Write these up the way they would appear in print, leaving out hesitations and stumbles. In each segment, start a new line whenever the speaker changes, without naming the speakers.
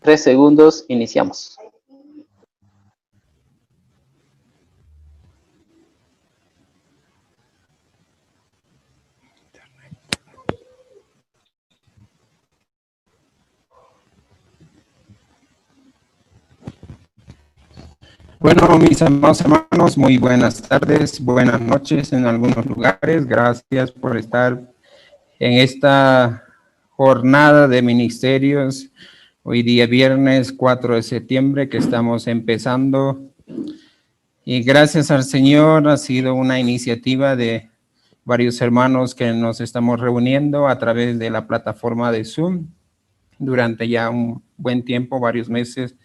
3 segundos, iniciamos.
Bueno, mis amados hermanos, muy buenas tardes, buenas noches en algunos lugares. Gracias por estar en esta jornada de ministerios. Hoy día viernes 4 de septiembre que estamos empezando. Y gracias al Señor ha sido una iniciativa de varios hermanos que nos estamos reuniendo a través de la plataforma de Zoom durante ya un buen tiempo, varios meses,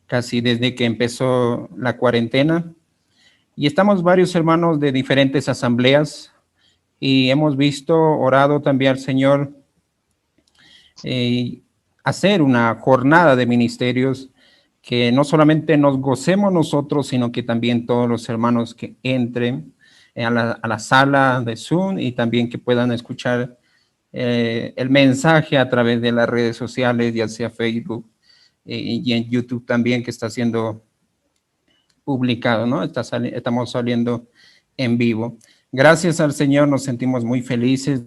casi desde que empezó la cuarentena. Y estamos varios hermanos de diferentes asambleas y hemos visto, orado también al Señor, hacer una jornada de ministerios que no solamente nos gocemos nosotros, sino que también todos los hermanos que entren a la sala de Zoom y también que puedan escuchar el mensaje a través de las redes sociales, ya sea Facebook y en YouTube también, que está siendo publicado, ¿no? Estamos saliendo en vivo. Gracias al Señor, nos sentimos muy felices,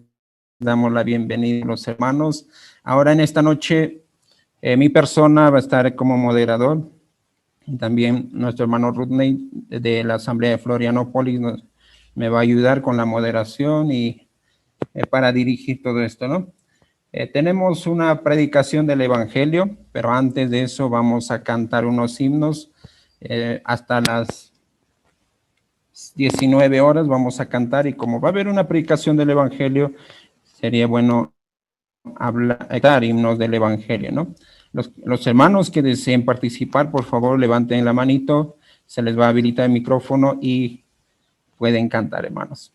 damos la bienvenida a los hermanos. Ahora en esta noche, mi persona va a estar como moderador, y también nuestro hermano Rudney de la Asamblea de Florianópolis me va a ayudar con la moderación y para dirigir todo esto, ¿no? Tenemos una predicación del Evangelio, pero antes de eso vamos a cantar unos himnos. Hasta las 19 horas vamos a cantar, y como va a haber una predicación del Evangelio, sería bueno hablar himnos del Evangelio, ¿no? Los hermanos que deseen participar, por favor, levanten la manito, se les va a habilitar el micrófono y pueden cantar, hermanos.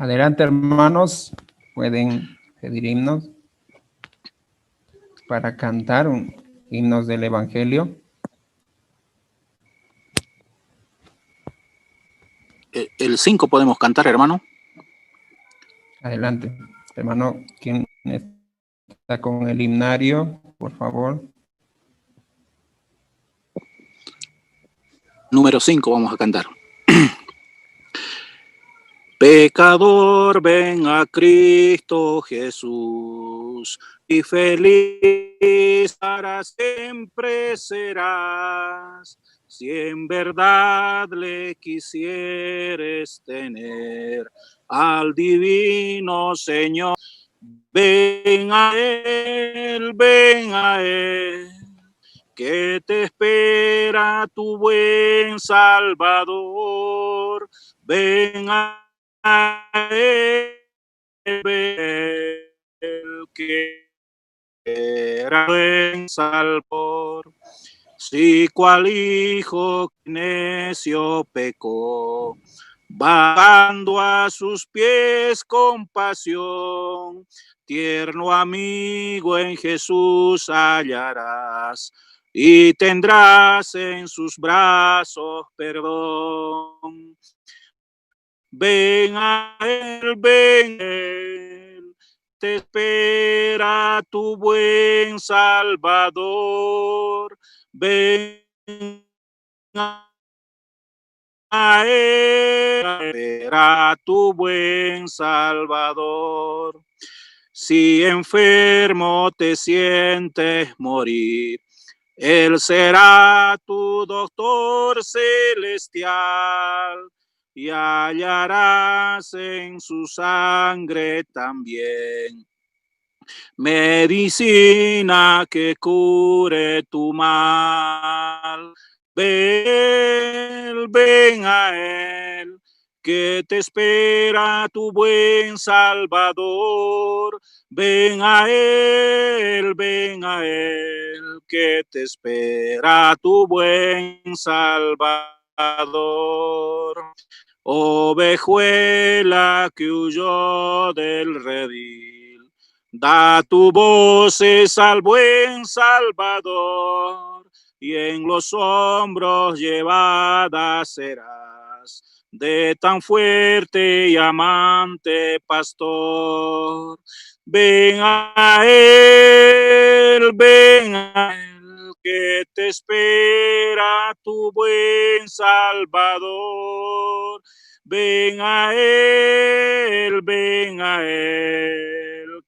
Adelante, hermanos, pueden pedir himnos para cantar himnos del Evangelio.
El 5 podemos cantar, hermano.
Adelante, hermano, ¿quién está con el himnario, por favor?
Número 5 vamos a cantar. Pecador, ven a Cristo Jesús, y feliz para siempre serás, si en verdad le quisieres tener al divino Señor. Ven a Él, que te espera tu buen Salvador. Ven a Él, que era buen Salvador. Si cual hijo necio pecó, bajando a sus pies compasión, tierno amigo en Jesús hallarás, y tendrás en sus brazos perdón. Ven a Él, te espera tu buen Salvador. Ven a él, espera tu buen Salvador. Si enfermo te sientes morir, Él será tu doctor celestial y hallarás en su sangre también medicina que cure tu mal. Ven a Él, que te espera tu buen Salvador. Ven a Él, que te espera tu buen Salvador. Ovejuela que huyó del redil, da tu voces al buen Salvador, y en los hombros llevada serás de tan fuerte y amante pastor. Ven a Él, que te espera tu buen Salvador. Ven a Él,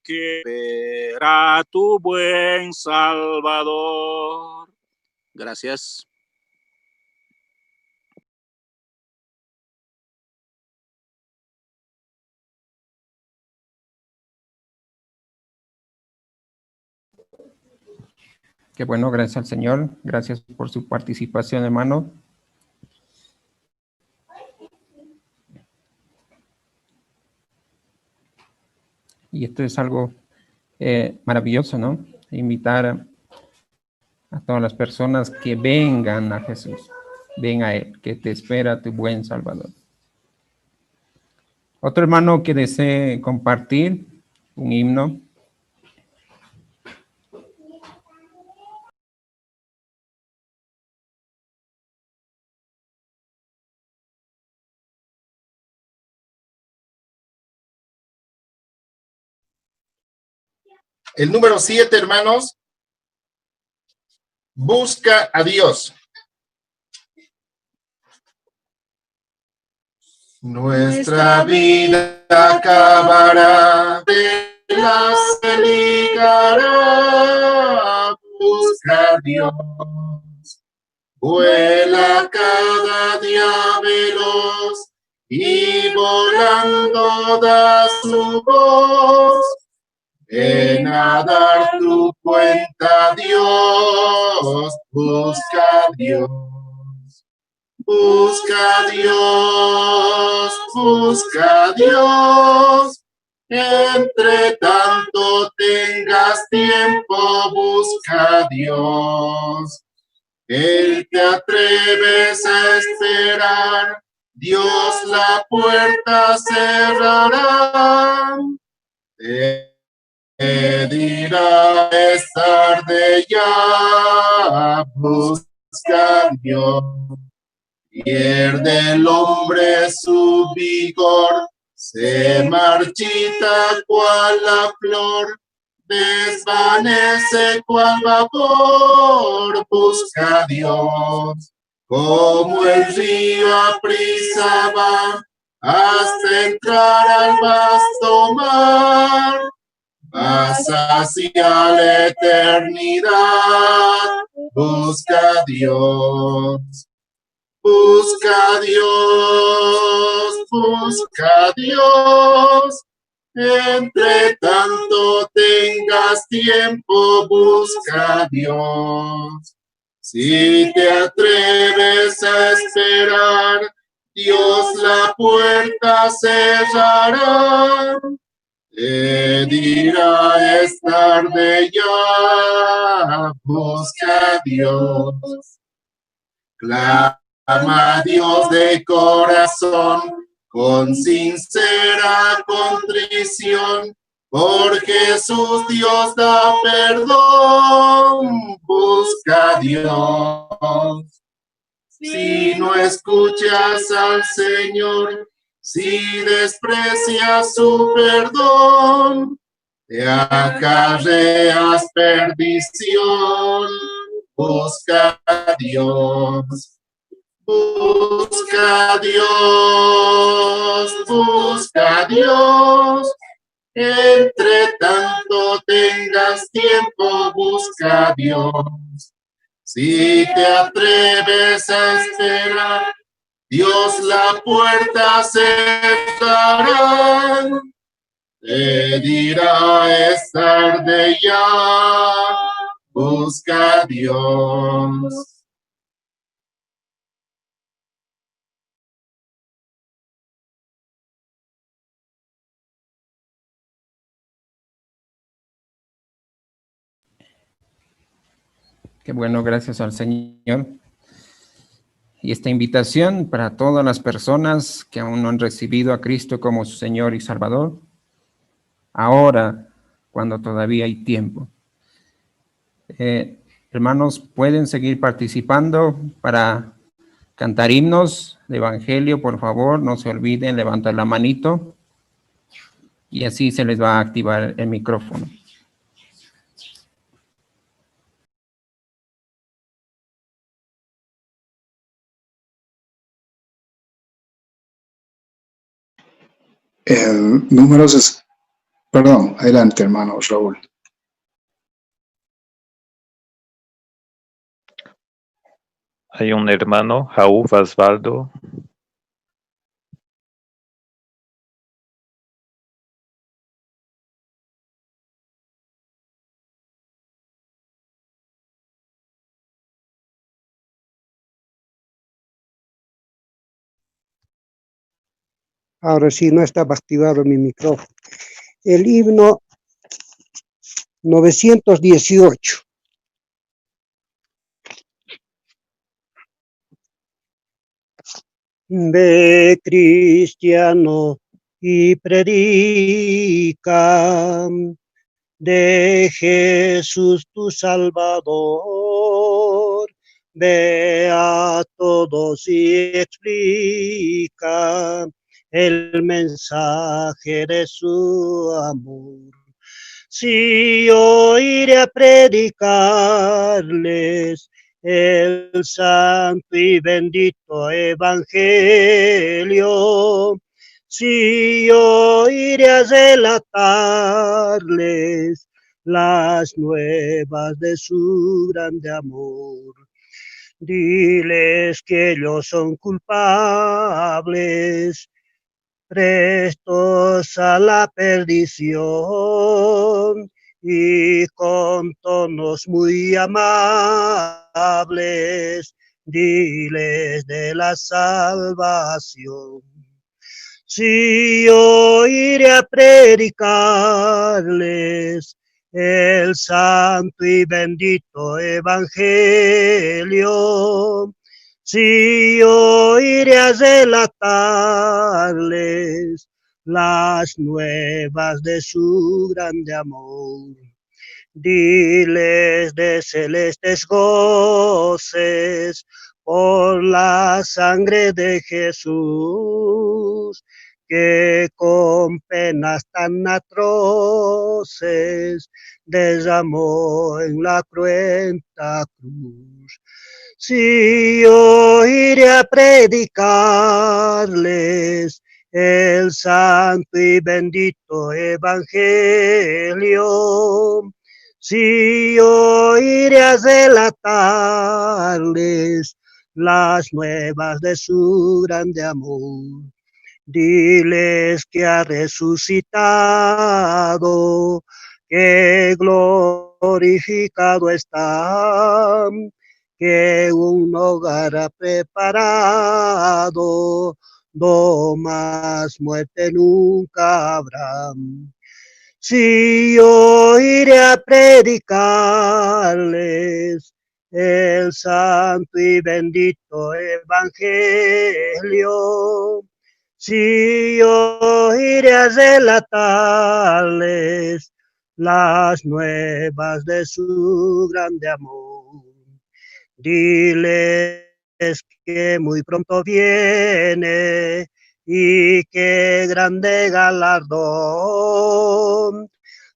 que espera tu buen Salvador. Gracias.
Qué bueno, gracias al Señor. Gracias por su participación, hermano. Y esto es algo maravilloso, ¿no? Invitar a todas las personas que vengan a Jesús. Ven a Él, que te espera tu buen Salvador. Otro hermano que desee compartir un himno.
El número 7, hermanos. Busca a Dios. Nuestra vida acabará, de la se ligará. Busca a Dios. Vuela cada día veloz y volando da su voz. Ven a dar tu cuenta, Dios. Busca a Dios. Busca a Dios, busca a Dios. Entre tanto tengas tiempo, busca a Dios. El te atreves a esperar, Dios la puerta cerrará. Te dirá, es tarde ya, busca a Dios. Pierde el hombre su vigor, se marchita cual la flor, desvanece cual vapor. Busca a Dios, como el río aprisa va, hasta entrar al vasto mar. Vas hacia la eternidad, busca a Dios. Busca a Dios, busca a Dios. Entre tanto tengas tiempo, busca a Dios. Si te atreves a esperar, Dios la puerta cerrará. Te dirá, es tarde ya, busca a Dios. Clama a Dios de corazón, con sincera contrición, por Jesús Dios da perdón. Busca a Dios. Si no escuchas al Señor, si desprecias su perdón, te acarreas perdición. busca a Dios. Busca a Dios, busca a Dios. Entre tanto tengas tiempo, busca a Dios. Si te atreves a esperar, Dios la puerta cerrará. Te dirá es tarde ya, busca a Dios.
Qué bueno, gracias al Señor. Y esta invitación para todas las personas que aún no han recibido a Cristo como su Señor y Salvador, ahora, cuando todavía hay tiempo. Hermanos, pueden seguir participando para cantar himnos de Evangelio, por favor, no se olviden, levantar la manito y así se les va a activar el micrófono.
El número es, perdón, adelante, hermano Raúl.
Hay un hermano, Raúl Osvaldo.
Ahora sí, no estaba activado mi micrófono. El himno 918. Ve, cristiano, y predica de Jesús tu Salvador. Ve a todos y explica el mensaje de su amor. Si yo iré a predicarles el santo y bendito evangelio, si yo iré a relatarles las nuevas de su grande amor, diles que ellos son culpables, prestos a la perdición, y con tonos muy amables, diles de la salvación. Si yo iré a predicarles el santo y bendito evangelio, si yo iré a relatarles las nuevas de su grande amor, diles de celestes goces por la sangre de Jesús, que con penas tan atroces derramó en la cruenta cruz. Si yo iré a predicarles el santo y bendito evangelio, si yo iré a relatarles las nuevas de su grande amor, diles que ha resucitado, que glorificado está, que un hogar ha preparado, no más muerte nunca habrá. Si yo iré a predicarles el santo y bendito evangelio, si yo iré a relatarles las nuevas de su grande amor, diles que muy pronto viene y qué grande galardón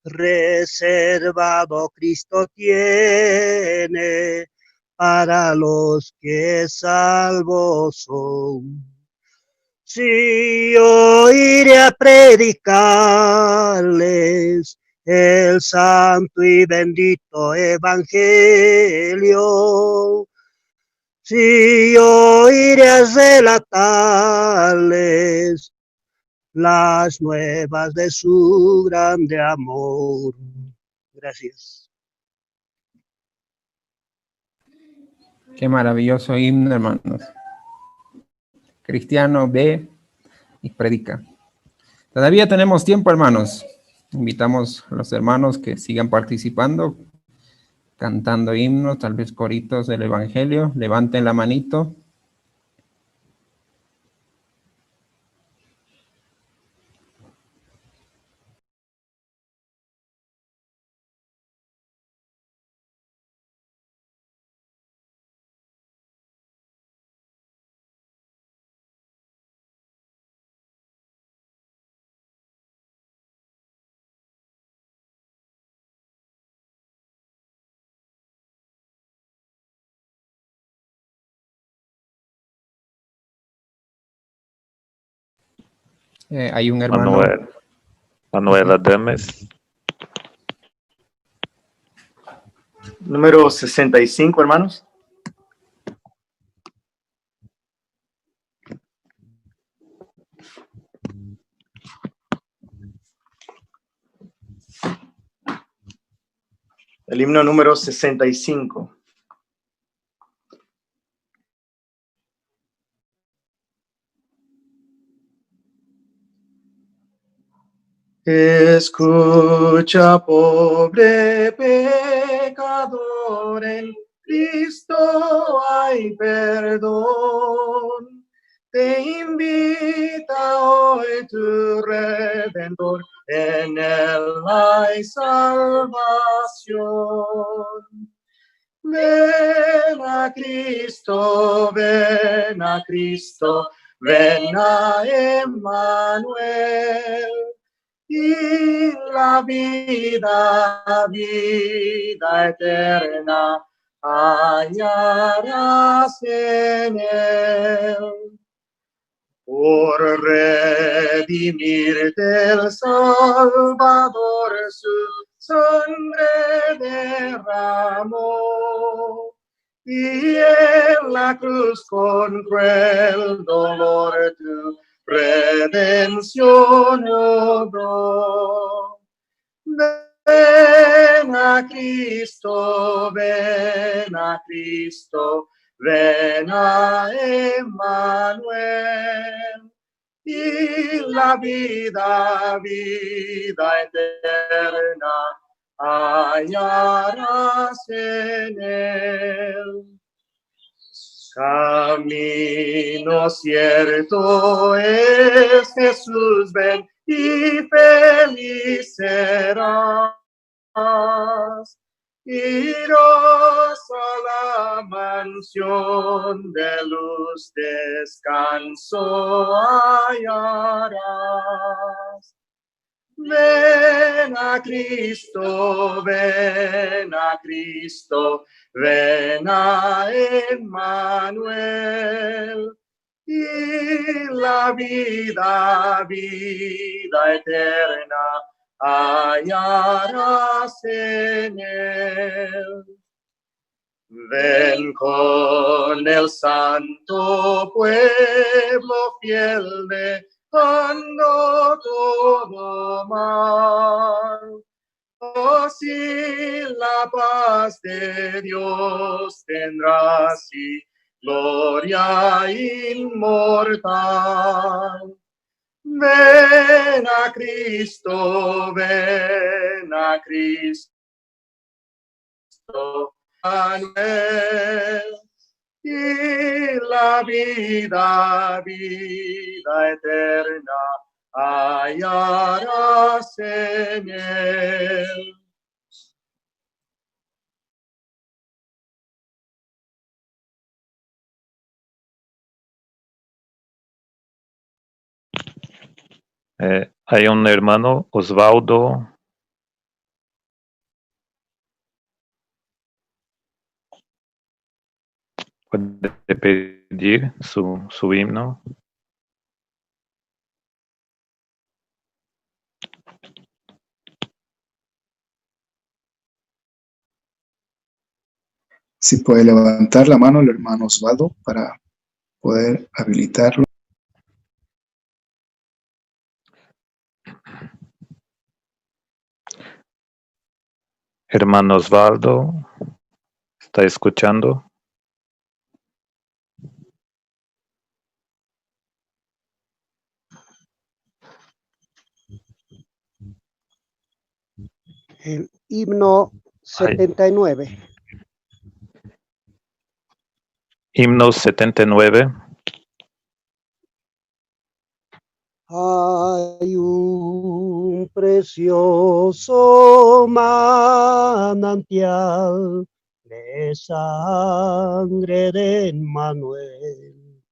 reservado Cristo tiene para los que salvos son. Si yo iré a predicarles el santo y bendito evangelio, si yo iré a relatarles las nuevas de su grande amor. Gracias.
Qué maravilloso himno, hermanos. Cristiano, ve y predica. Todavía tenemos tiempo, hermanos. Invitamos a los hermanos que sigan participando, cantando himnos, tal vez coritos del Evangelio. Levanten la manito. Hay un hermano.
Manuel Adames.
Número 65, hermanos. El himno número 65. Escucha, pobre pecador, en Cristo hay perdón. Te invita hoy tu Redentor, en él hay salvación. Ven a Cristo, ven a Cristo, ven a Emmanuel. Y la vida, vida eterna, hallarás en él. Por redimirte el Salvador su sangre derramó, y en la cruz con cruel dolor tu redención obró. Ven a Cristo, ven a Cristo, ven a Emmanuel. Y la vida, vida eterna, hallarás en él. Camino cierto es Jesús, ven y feliz serás. Iros a la mansión de luz, descanso hallarás. Ven a Cristo, ven a Cristo, ven a Emmanuel. Y la vida, vida eterna, hallarás en él. Ven con el santo pueblo fiel, dejando todo mal. Oh, si la paz de Dios tendrás y gloria inmortal. Ven a Cristo, ven a Cristo, Manuel, y la vida, vida eterna, hallarás en él.
Hay un hermano, Osvaldo. puede pedir su himno.
Si puede levantar la mano el hermano Osvaldo para poder habilitarlo.
Hermano Osvaldo, ¿está escuchando?
El himno 79.
Himno 79.
Hay un precioso manantial de sangre de Emmanuel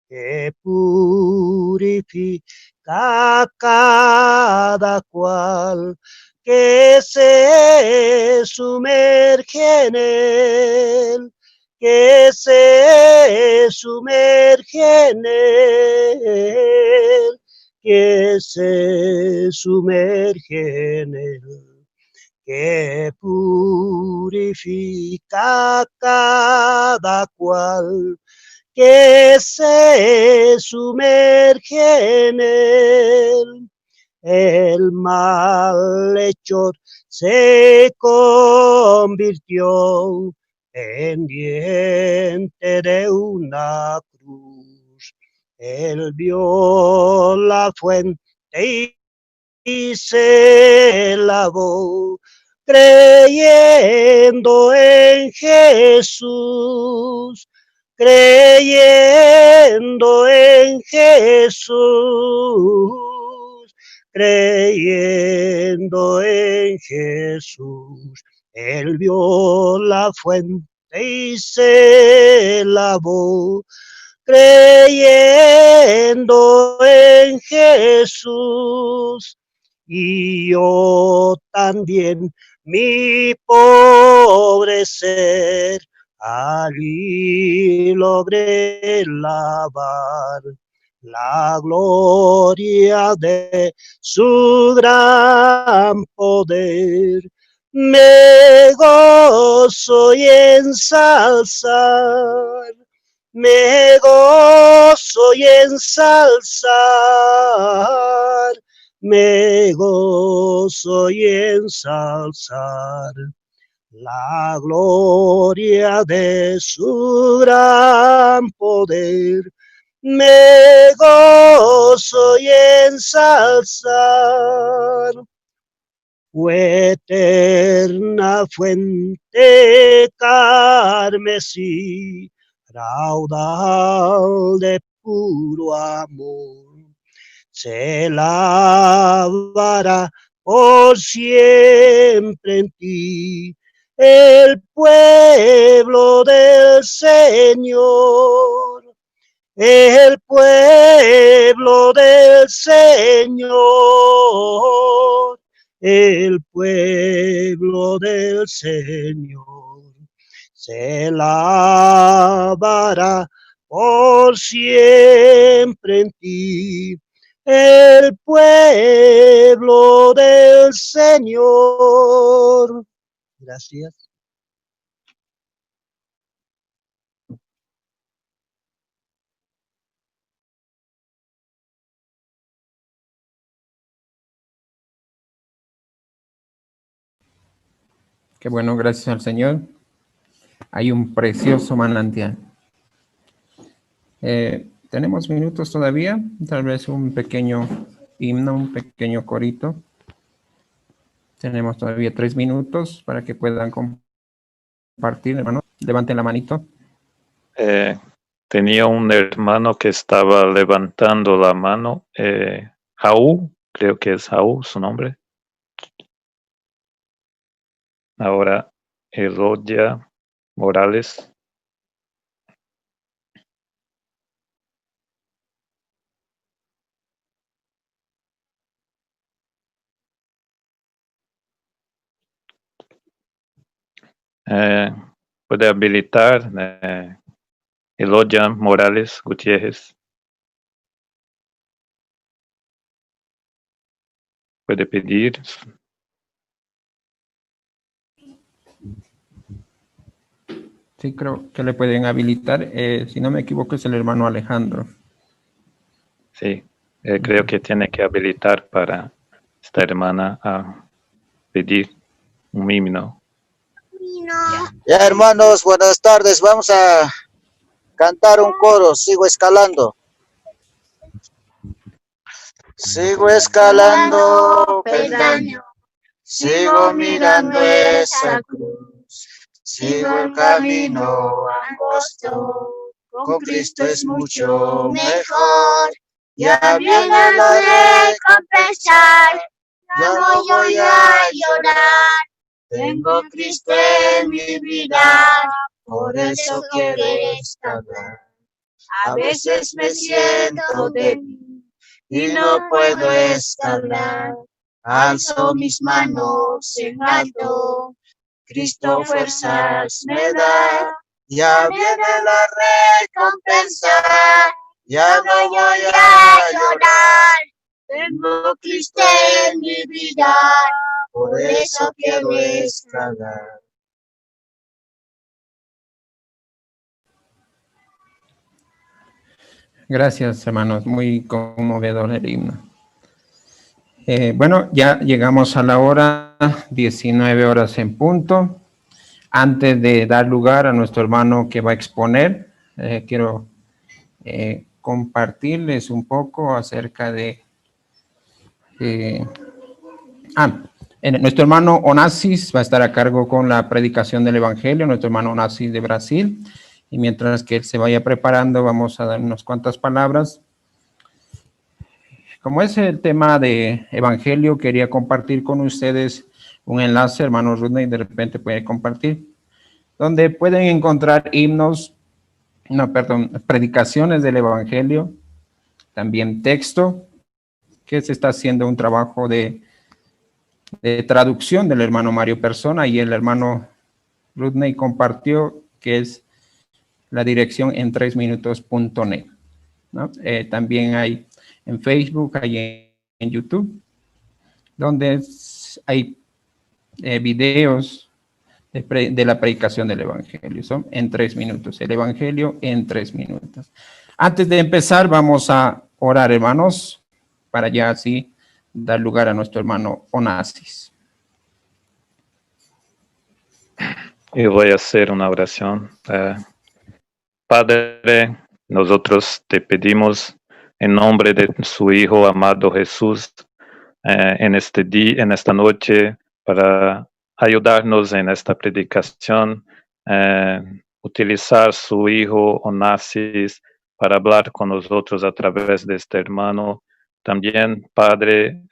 que purifica a cada cual que se sumerge en él, que se sumerge en él, que se sumerge en él, que purifica a cada cual que se sumerge en él. El malhechor se convirtió pendiente de una cruz. Él vio la fuente y se lavó, creyendo en Jesús, creyendo en Jesús, creyendo en Jesús. Él vio la fuente y se lavó, creyendo en Jesús. Y yo también, mi pobre ser, allí logré lavar la gloria de su gran poder. Me gozo y ensalzar, me gozo y ensalzar, me gozo y ensalzar la gloria de su gran poder. Me gozo y ensalzar. Fue eterna fuente carmesí, raudal de puro amor, se lavará por siempre en ti el pueblo del Señor, el pueblo del Señor, el pueblo del Señor se lavará por siempre en ti, el pueblo del Señor. Gracias.
Qué bueno, gracias al Señor. Hay un precioso manantial. Tenemos minutos todavía, tal vez un pequeño himno, un pequeño corito. Tenemos todavía 3 minutos para que puedan compartir, hermano. Levanten la manito.
Tenía un hermano que estaba levantando la mano. Jaú, creo que es Jaú su nombre. Ahora, Elodia Morales. Puede habilitar Elodia Morales Gutiérrez. Puede pedir.
Sí, creo que le pueden habilitar. Si no me equivoco, es el hermano Alejandro.
Sí, creo que tiene que habilitar para esta hermana a pedir un himno.
Ya, hermanos, buenas tardes. Vamos a cantar un coro. Sigo escalando. Sigo escalando, peldaño. Sigo mirando esa cruz. Sigo el camino angosto. Con Cristo es mucho mejor. Ya viene la recompensar. Ya no voy a llorar. Tengo Cristo en mi vida, por eso quiero escalar. A veces me siento débil y no puedo escalar. Alzo mis manos en alto, Cristo fuerzas me da. Ya viene la recompensa, ya no voy a llorar. Tengo Cristo en mi vida, por eso quiero escalar.
Gracias, hermanos. Muy conmovedor el himno. Bueno, ya llegamos a la hora, 19 horas en punto. Antes de dar lugar a nuestro hermano que va a exponer, quiero compartirles un poco acerca de... nuestro hermano Onassis va a estar a cargo con la predicación del Evangelio, nuestro hermano Onassis de Brasil. Y mientras que él se vaya preparando, vamos a dar unas cuantas palabras. Como es el tema de Evangelio, quería compartir con ustedes un enlace, hermano Rudney, de repente puede compartir, donde pueden encontrar predicaciones del Evangelio, también texto, que se está haciendo un trabajo de traducción del hermano Mario Persona, y el hermano Rudney compartió que es la dirección en 3minutos.net, ¿no? También hay en Facebook, hay en YouTube, donde hay videos de la predicación del Evangelio. Son en 3 minutos, el Evangelio en 3 minutos. Antes de empezar, vamos a orar, hermanos, para ya así dar lugar a nuestro hermano Onassis.
Y voy a hacer una oración. Padre, nosotros te pedimos en nombre de su Hijo amado Jesús, en este día, en esta noche, para ayudarnos en esta predicación, utilizar su Hijo Onassis para hablar con nosotros a través de este hermano. También, Padre,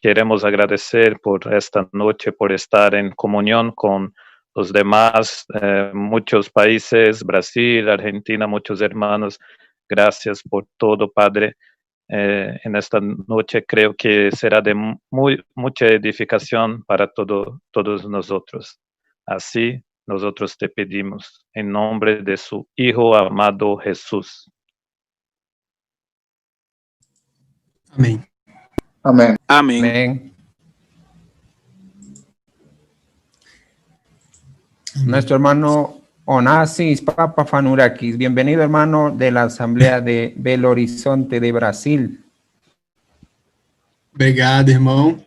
queremos agradecer por esta noche, por estar en comunión con los demás, muchos países, Brasil, Argentina, muchos hermanos. Gracias por todo, Padre. En esta noche creo que será de mucha edificación para todos nosotros. Así nosotros te pedimos en nombre de su Hijo amado Jesús.
Amén.
Amén.
Amén.
Amén. Nuestro hermano Onassis Papa Fanurakis, bienvenido, hermano de la Asamblea de Belo Horizonte de Brasil.
Obrigado, irmão.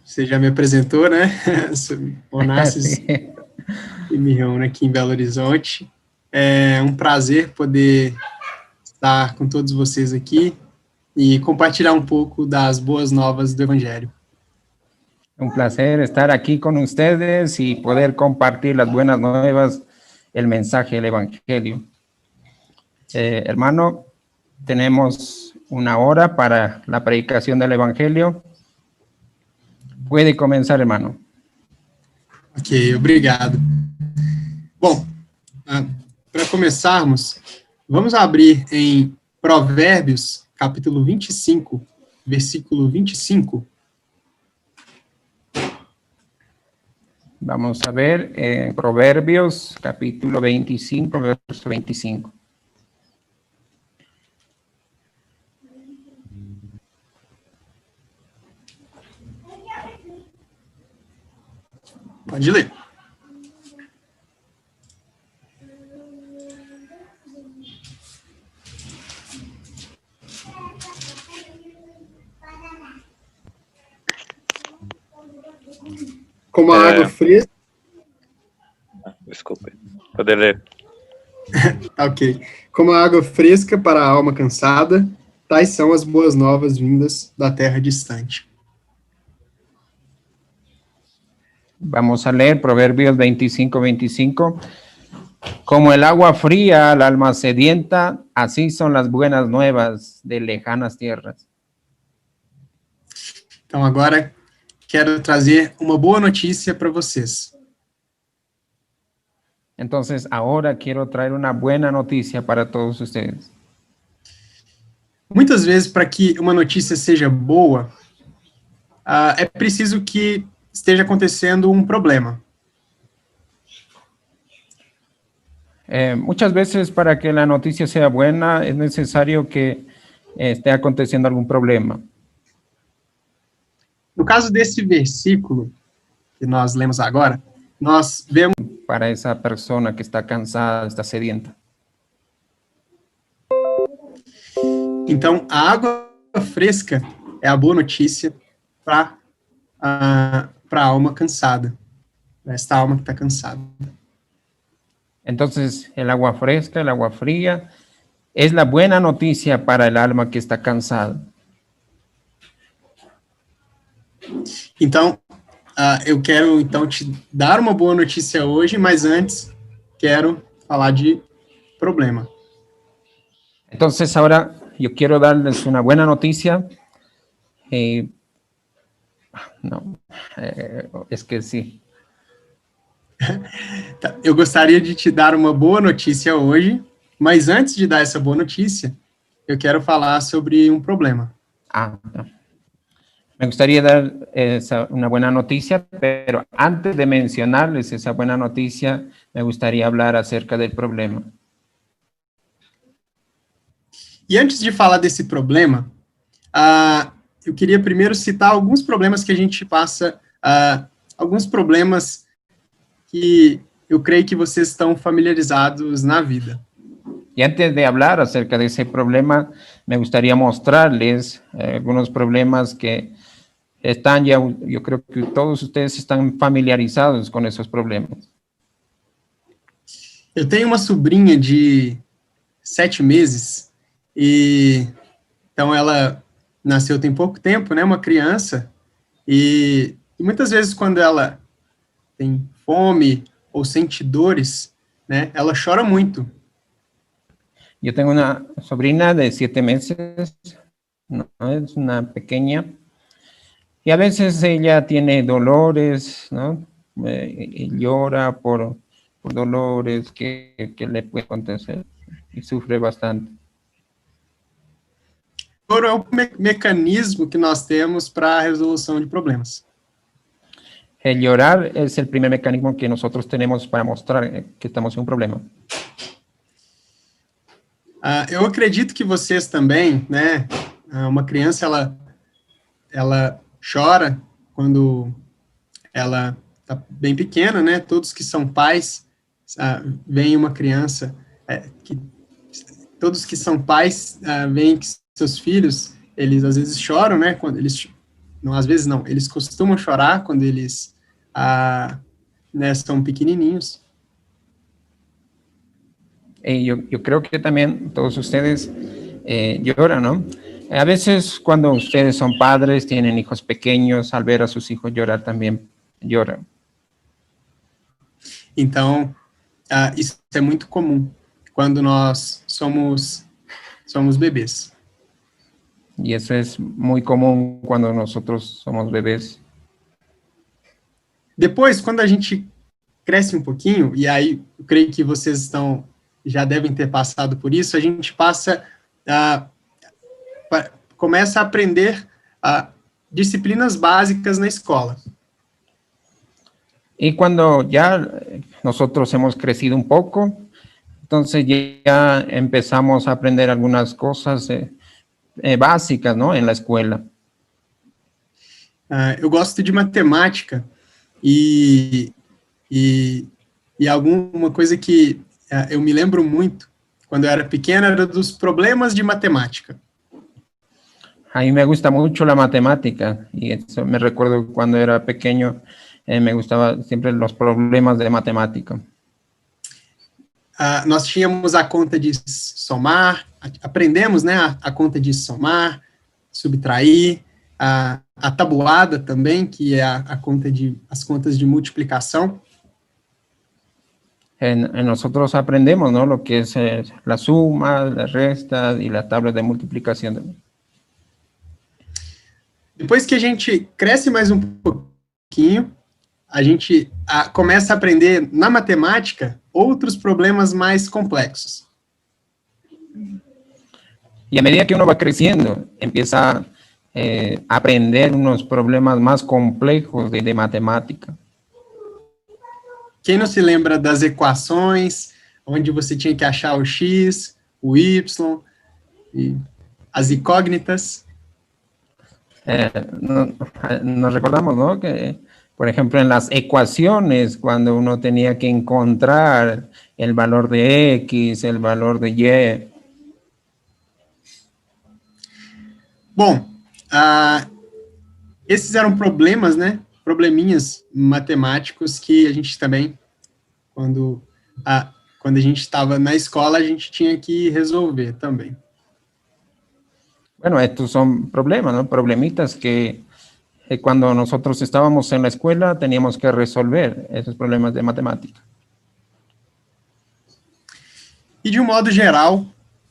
Você já me apresentou, né? Onassis, e me reúno aqui em Belo Horizonte. É um prazer poder estar com todos vocês aqui e compartilhar um pouco das boas novas do Evangelho.
Un placer estar aquí con ustedes y poder compartir las buenas nuevas, el mensaje del Evangelio. Hermano, tenemos 1 hora para la predicación del Evangelio. Puede comenzar, hermano.
Ok, obrigado. Bom, para começarmos, vamos abrir em Provérbios, capítulo 25, versículo 25.
Vamos a ver Proverbios, capítulo 25, verso 25.
Pode ler. Como a água fresca.
Desculpe. Pode ler.
Ok. Como a água fresca para a alma cansada, tais são as boas novas vindas da terra distante.
Vamos a leer Proverbios 25, 25. Como el agua fría al alma sedienta, así son las buenas nuevas de lejanas tierras.
Então, agora, quero trazer uma boa notícia para vocês.
Entonces, ahora quiero traer una buena noticia para todos ustedes.
Muitas vezes, para que uma notícia seja boa, é preciso que esteja acontecendo um problema.
Muchas veces para que la noticia sea buena es necesario que esté aconteciendo algún problema.
No caso desse versículo que nós lemos agora, nós vemos
para esa persona que está cansada, está sedienta.
Então, a água fresca é a boa notícia para a alma cansada, para esta alma que está cansada.
Entonces, el agua fresca, el agua fría, es la buena noticia para el alma que está cansada.
Então, eu quero então te dar uma boa notícia hoje, mas antes quero falar de problema.
Entonces, ahora yo quiero darles una buena noticia. Esqueci.
Eu gostaria de te dar uma boa notícia hoje, mas antes de dar essa boa notícia, eu quero falar sobre um problema.
Me gustaría dar una buena noticia, pero antes de mencionarles esa buena noticia, me gustaría hablar acerca del problema.
E antes de falar desse problema, eu queria primeiro citar alguns problemas que a gente passa, alguns problemas que eu creio que vocês estão familiarizados na vida.
Y antes de hablar acerca de ese problema, me gustaría mostrarles algunos problemas que están ya, yo creo que todos ustedes están familiarizados con esos problemas.
Eu tenho uma sobrinha de 7 meses, e então ela nasceu tem pouco tempo, né, uma criança, e muitas vezes quando ela tem fome ou sente dores, né, ela chora muito.
Yo tengo una sobrina de 7 meses, ¿no? Es una pequeña, y a veces ella tiene dolores, ¿no? Y llora por dolores que le puede acontecer, y sufre bastante.
Choro é o mecanismo que nós temos para a resolução de problemas.
El llorar es el primer mecanismo que nosotros tenemos para mostrar que estamos en un problema.
Eu acredito que vocês também, né, uma criança, ela chora quando ela está bem pequena, né, todos que são pais, veem uma criança, todos que são pais veem que seus filhos, eles às vezes choram, né, quando eles, não, às vezes não, eles costumam chorar quando eles né, são pequenininhos.
Yo creo que también todos ustedes lloran, ¿no? A veces cuando ustedes son padres, tienen hijos pequeños, al ver a sus hijos llorar también lloran.
Então, isso é muito comum quando nós somos bebês.
Y eso es muy común cuando nosotros somos bebés.
Depois, quando a gente cresce um pouquinho, e aí eu creio que vocês já devem ter passado por isso, a gente começa a aprender disciplinas básicas na escola.
Y cuando ya nosotros hemos crecido un poco, entonces ya empezamos a aprender algunas cosas básicas, ¿no? En la escuela.
Eu gosto de matemática e alguma coisa que eu me lembro muito, quando eu era pequeno, era dos problemas de matemática.
A mí me gusta mucho la matemática y eso me recuerdo cuando era pequeño, me gustaba siempre los problemas de matemática.
Nós tínhamos a conta de somar, aprendemos, né, a conta de somar, subtrair, a tabuada também, que é as contas de multiplicação.
Nosotros aprendemos, ¿no? Lo que es la suma, la resta y la tabla de multiplicación.
Depois que a gente cresce mais um pouquinho, a gente começa a aprender na matemática outros problemas mais complexos.
Y a medida que uno va creciendo, empieza a aprender unos problemas más complejos de matemática.
Quem não se lembra das equações, onde você tinha que achar o x, o y, e as incógnitas?
Nos recordamos, ¿no? Que, por ejemplo, en las ecuaciones, cuando uno tenía que encontrar el valor de X, el valor de Y.
Bom, esses eram problemas, né? Probleminhas matemáticos que a gente também, quando a gente estava na escola, a gente tinha que resolver também.
Bueno, estos son problemas, ¿no? Problemitas que cuando nosotros estábamos en la escuela teníamos que resolver esos problemas de matemática.
E de um modo geral,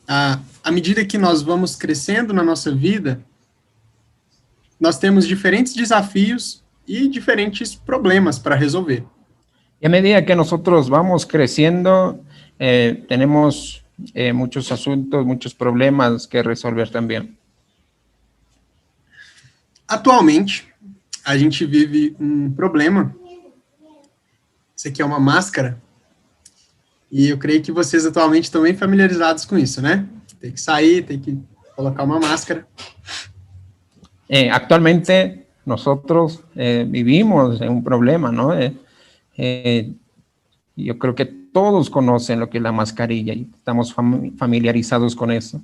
à medida que nós vamos crescendo na nossa vida, nós temos diferentes desafios y diferentes problemas para resolver.
Y a medida que nosotros vamos creciendo, tenemos muchos asuntos, muchos problemas que resolver también.
Atualmente, a gente vive um problema. Isso aqui é uma máscara. E eu creio que vocês atualmente estão bem familiarizados com isso, né? Tem que sair, tem que colocar uma máscara.
Actualmente nosotros vivimos en un problema, ¿no? Yo creo que todos conocen lo que es la mascarilla y estamos familiarizados con eso.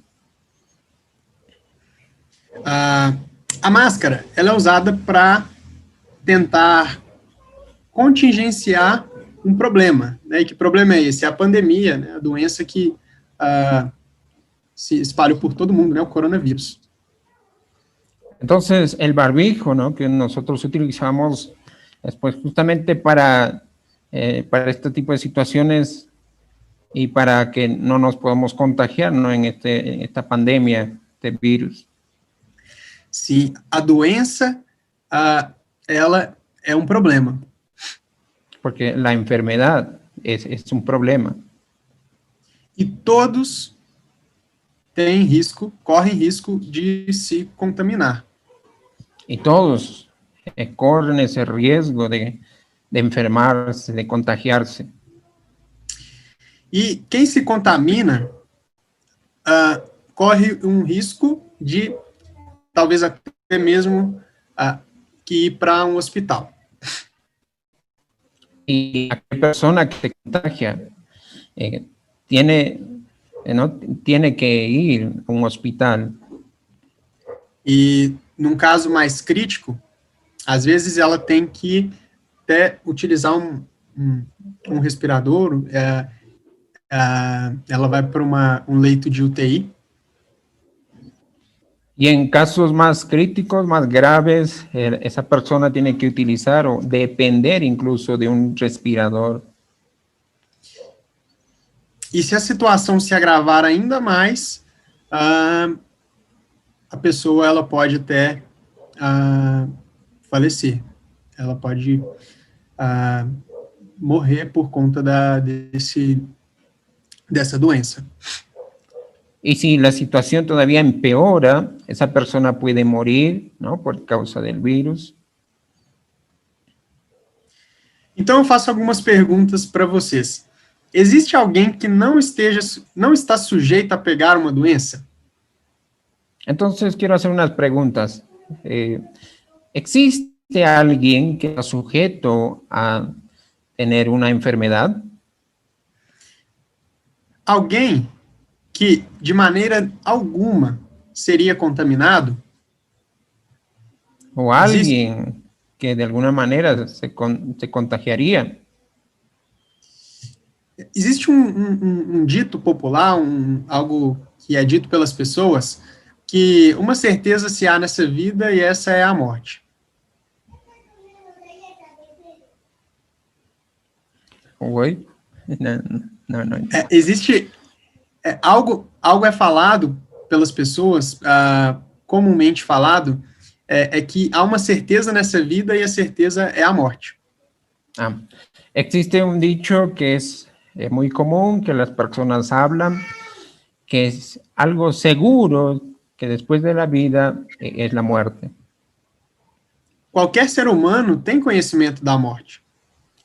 A máscara, ela é usada para tentar contingenciar um problema, né? E que problema é esse? É a pandemia, né? A doença que se espalhou por todo mundo, né? O coronavírus.
Entonces, el barbijo, ¿no? Que nosotros utilizamos pues, justamente para este tipo de situaciones y para que no nos podamos contagiar, ¿no? En esta pandemia de virus.
Sim, a doença, ela é um problema.
Porque la enfermedad es un problema.
E todos têm risco, correm risco de se contaminar.
Y todos corren ese riesgo de enfermarse, de contagiarse.
E quem se contamina corre um risco de talvez até mesmo que ir para um hospital.
Y aquella persona que se contagia tiene que ir a un hospital.
E num caso mais crítico, às vezes ela tem que até utilizar um respirador, ela vai para um leito de UTI.
Y en casos más críticos, más graves, esa persona tiene que utilizar o depender incluso de un respirador.
E se a situação se agravar ainda mais, a pessoa ela pode até falecer. Ela pode morrer por conta dessa doença.
Y si la situación todavía empeora, esa persona puede morir, ¿no? Por causa del virus.
Então, eu faço algumas perguntas para vocês. Existe alguém que não está sujeito a pegar uma doença?
Entonces quiero hacer unas preguntas. ¿Existe alguien que está sujeto a tener una enfermedad?
Alguém que, de maneira alguma, seria contaminado?
¿O alguien que de alguna manera se contagiaría?
Existe um dito popular, algo que é dito pelas pessoas, que uma certeza se há nessa vida e essa é a morte.
Oi? Não.
Existe algo é falado pelas pessoas, comumente falado, que há uma certeza nessa vida e a certeza é a morte.
Existe un dicho que es muy común, que las personas hablan, que es algo seguro, que después de la vida es la muerte.
Qualquer ser humano tem conhecimento da morte,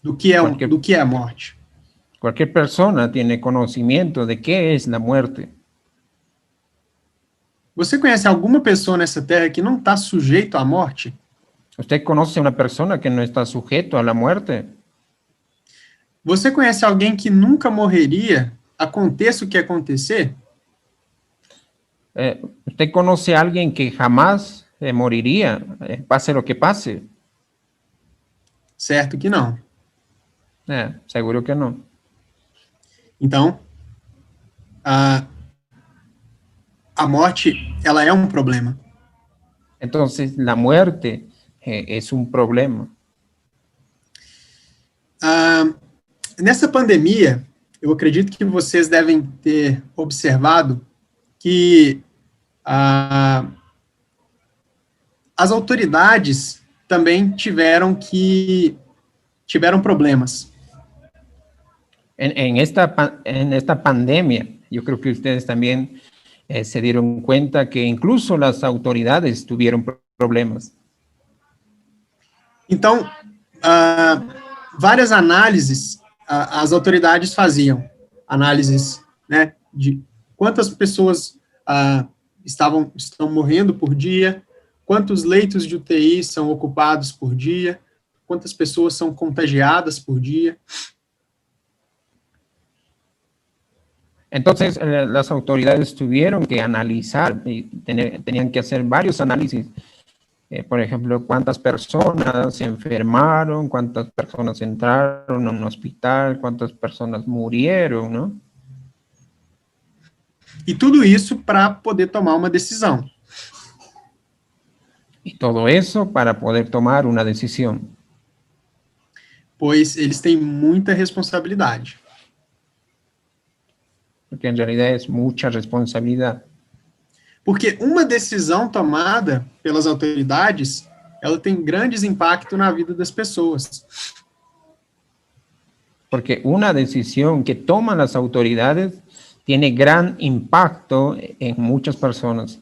do que é a morte.
Cualquier persona tiene conocimiento de qué es la muerte.
Você conhece alguma pessoa nessa terra que não está sujeito à morte?
¿Usted conoce a una persona que no está sujeto a la muerte?
Você conhece alguém que nunca morreria, aconteça o que acontecer?
¿Usted conoce a alguien que jamás moriría, pase lo que pase?
Certo que não.
Seguro que no.
Então, a morte, ela é um problema.
Entonces, la muerte es un problema.
Nessa pandemia, eu acredito que vocês devem ter observado que as autoridades também tiveram problemas.
En esta pandemia, yo creo que ustedes también se dieron cuenta que incluso las autoridades tuvieron problemas.
Então, várias análises as autoridades faziam. Análises, né, de quantas pessoas estão morrendo por dia, quantos leitos de UTI são ocupados por dia, quantas pessoas são contagiadas por dia.
Entonces, las autoridades tuvieron que analizar, tenían que hacer varios análisis. Por ejemplo, cuántas personas se enfermaron, cuántas personas entraron a un hospital, cuántas personas murieron, ¿no?
E tudo isso para poder tomar uma decisão.
Y todo eso para poder tomar una decisión.
Pois eles têm muita responsabilidade.
Porque en realidad es mucha responsabilidad.
Porque uma decisão tomada pelas autoridades, ela tem grandes impactos na vida das pessoas.
Porque una decisión que toman las autoridades tiene gran impacto en muchas personas.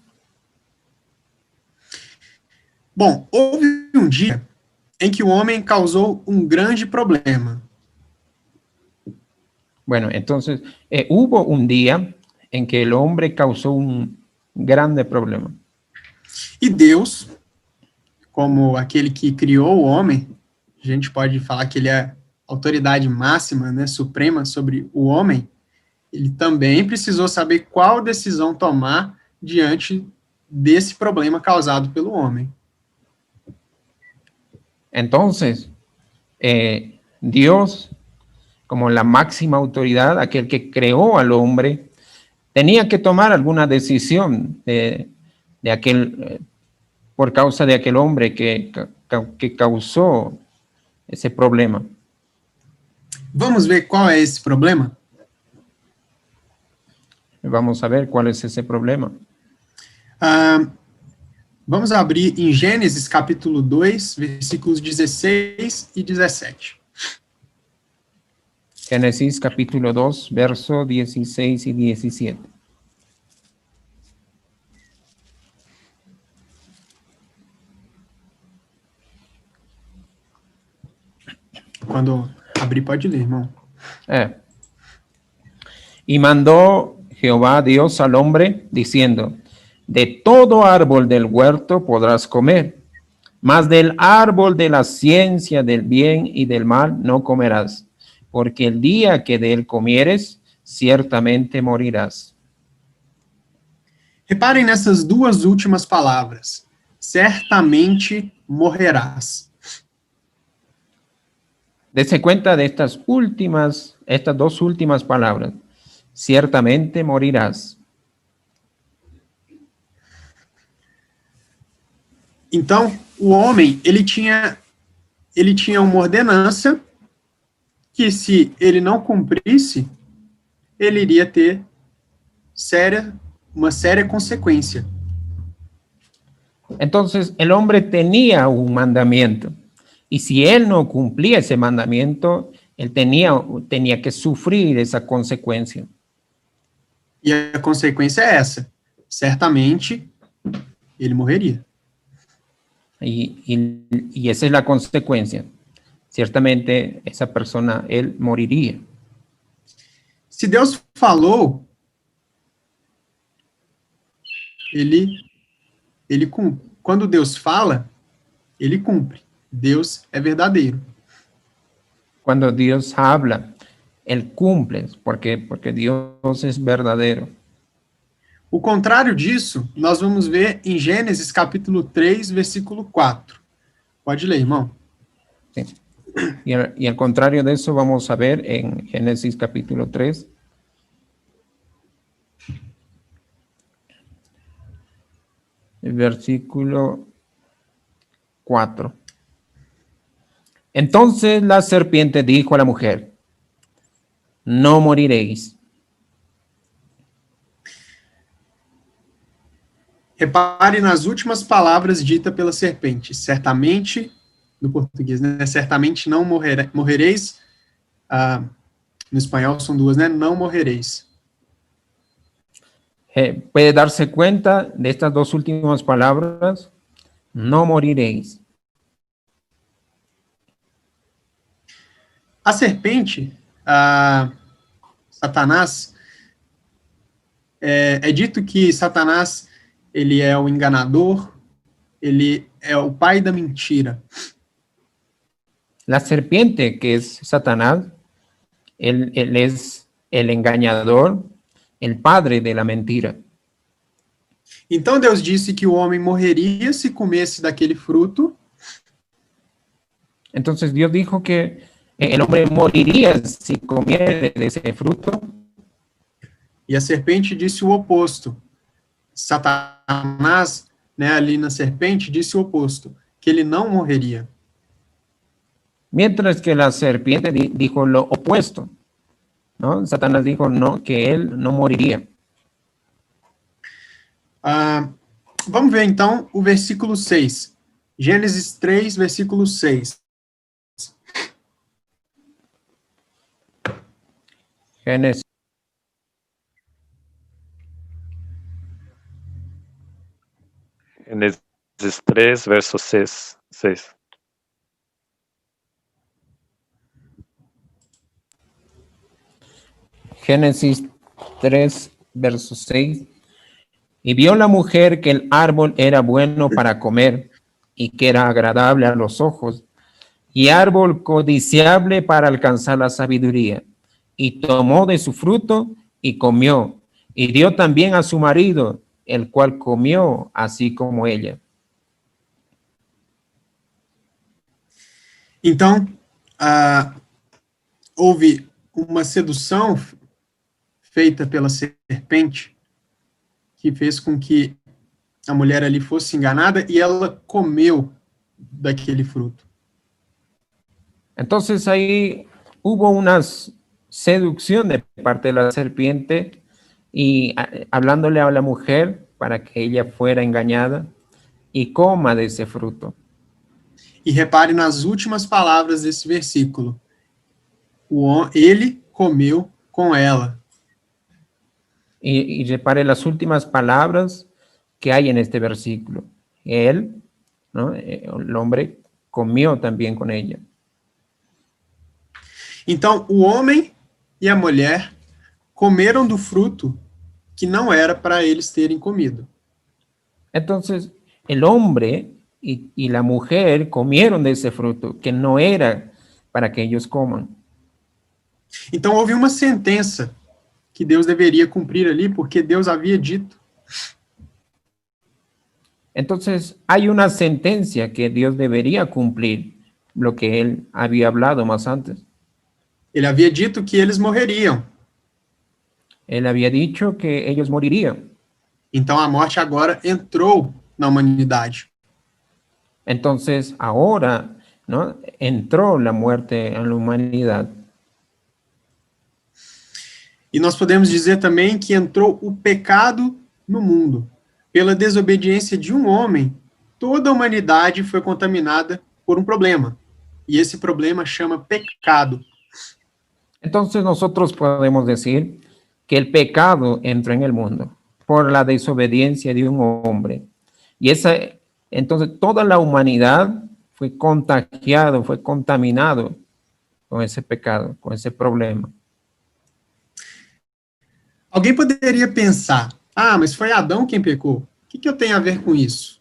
Bom, houve um dia em que o homem causou um grande problema.
Bueno, entonces, hubo un día en que el hombre causó un grande problema.
E Deus, como aquele que criou o homem, a gente pode falar que ele é a autoridade máxima, né, suprema sobre o homem, ele também precisou saber qual decisão tomar diante desse problema causado pelo homem.
Entonces, Dios, como la máxima autoridad, aquel que creó al hombre, tenía que tomar alguna decisión por causa de aquel hombre que causó ese problema.
Vamos ver qual é esse problema?
Vamos a ver cuál es ese problema.
Vamos abrir em Gênesis capítulo 2, versículos 16 e 17.
Génesis capítulo 2, verso 16 y 17.
Quando abrir, pode ler, irmão.
Y mandó Jehová Dios al hombre, diciendo, de todo árbol del huerto podrás comer, mas del árbol de la ciencia del bien y del mal no comerás, porque el día que de él comieres, ciertamente morirás.
Reparem nessas duas últimas palavras. Certamente morrerás.
Dese cuenta de estas dos últimas palabras. Ciertamente morirás.
Então, o homem, ele tinha uma ordenança que, se ele não cumprisse, ele iria ter uma séria consequência.
Entonces, el hombre tenía un mandamiento. Y si él no cumplía ese mandamiento, él tenía que sufrir esa consecuencia.
E a consequência é essa. Certamente, ele morreria.
Y esa es la consecuencia. Ciertamente, esa persona, él moriría.
Se Deus falou, ele cumpre. Quando Deus fala, ele cumpre. Deus é verdadeiro.
Cuando Dios habla, él cumple, porque Dios es verdadero.
O contrário disso, nós vamos ver em Gênesis capítulo 3, versículo 4. Pode ler, irmão.
Sí. Y al contrario de eso vamos a ver en Génesis capítulo 3. El versículo 4. Entonces la serpiente dijo a la mujer, no moriréis.
Repare nas últimas palavras ditas pela serpente. Certamente, no português, né? Certamente não morrereis. No espanhol são duas, né? Não morrereis.
Puede darse cuenta de estas dos últimas palabras, no moriréis.
A serpente, Satanás, é dito que Satanás, ele é o enganador, ele é o pai da mentira.
La serpiente, que es Satanás, él es el engañador, el padre de la mentira.
Então Deus disse que o homem morreria se comesse daquele fruto.
Entonces Dios dijo que el hombre moriría si comiera de ese fruto.
E a serpente disse o oposto. Satanás, né, ali na serpente, disse o oposto, que ele não morreria.
Mientras que la serpiente dijo lo opuesto, ¿no? Satanás dijo no, que él no moriría.
Vamos ver então o versículo 6. Gênesis 3, versículo 6.
Génesis
3, verso 6.
Génesis 3, verso 6. Y vio la mujer que el árbol era bueno para comer y que era agradable a los ojos y árbol codiciable para alcanzar la sabiduría. Y tomó de su fruto y comió, y dio también a su marido, el cual comió así como ella.
Então, houve uma sedução feita pela serpente que fez com que a mulher ali fosse enganada e ela comeu daquele fruto.
Entonces ahí hubo una seducción de parte de la serpiente y hablándole a la mujer para que ella fuera engañada y coma de ese fruto.
E repare nas últimas palavras desse versículo. Ele comeu com ela.
Y repare las últimas palabras que hay en este versículo. Él, ¿no? El hombre, comió también con ella.
Então, o homem e a mulher comeram do fruto que não era para eles terem comido.
Entonces, el hombre y la mujer comieron de ese fruto que no era para que ellos coman.
Então, houve uma sentença que Deus deveria cumprir ali, porque Deus havia dito.
Entonces, hay una sentencia que Dios debería cumplir, lo que él había hablado más antes.
Ele havia dito que eles morreriam.
Él había dicho que ellos morirían.
Então, a morte agora entrou na humanidade.
Entonces, ahora, ¿no?, entró la muerte en la humanidad.
E nós podemos dizer também que entrou o pecado no mundo. Pela desobediência de um homem, toda a humanidade foi contaminada por um problema. E esse problema chama pecado.
Entonces, nosotros podemos decir que el pecado entró en el mundo por la desobediencia de un hombre. Y entonces toda la humanidad fue contagiado, fue contaminado con ese pecado, con ese problema.
Alguém poderia pensar, mas foi Adão quem pecou. O que eu tenho a ver com isso?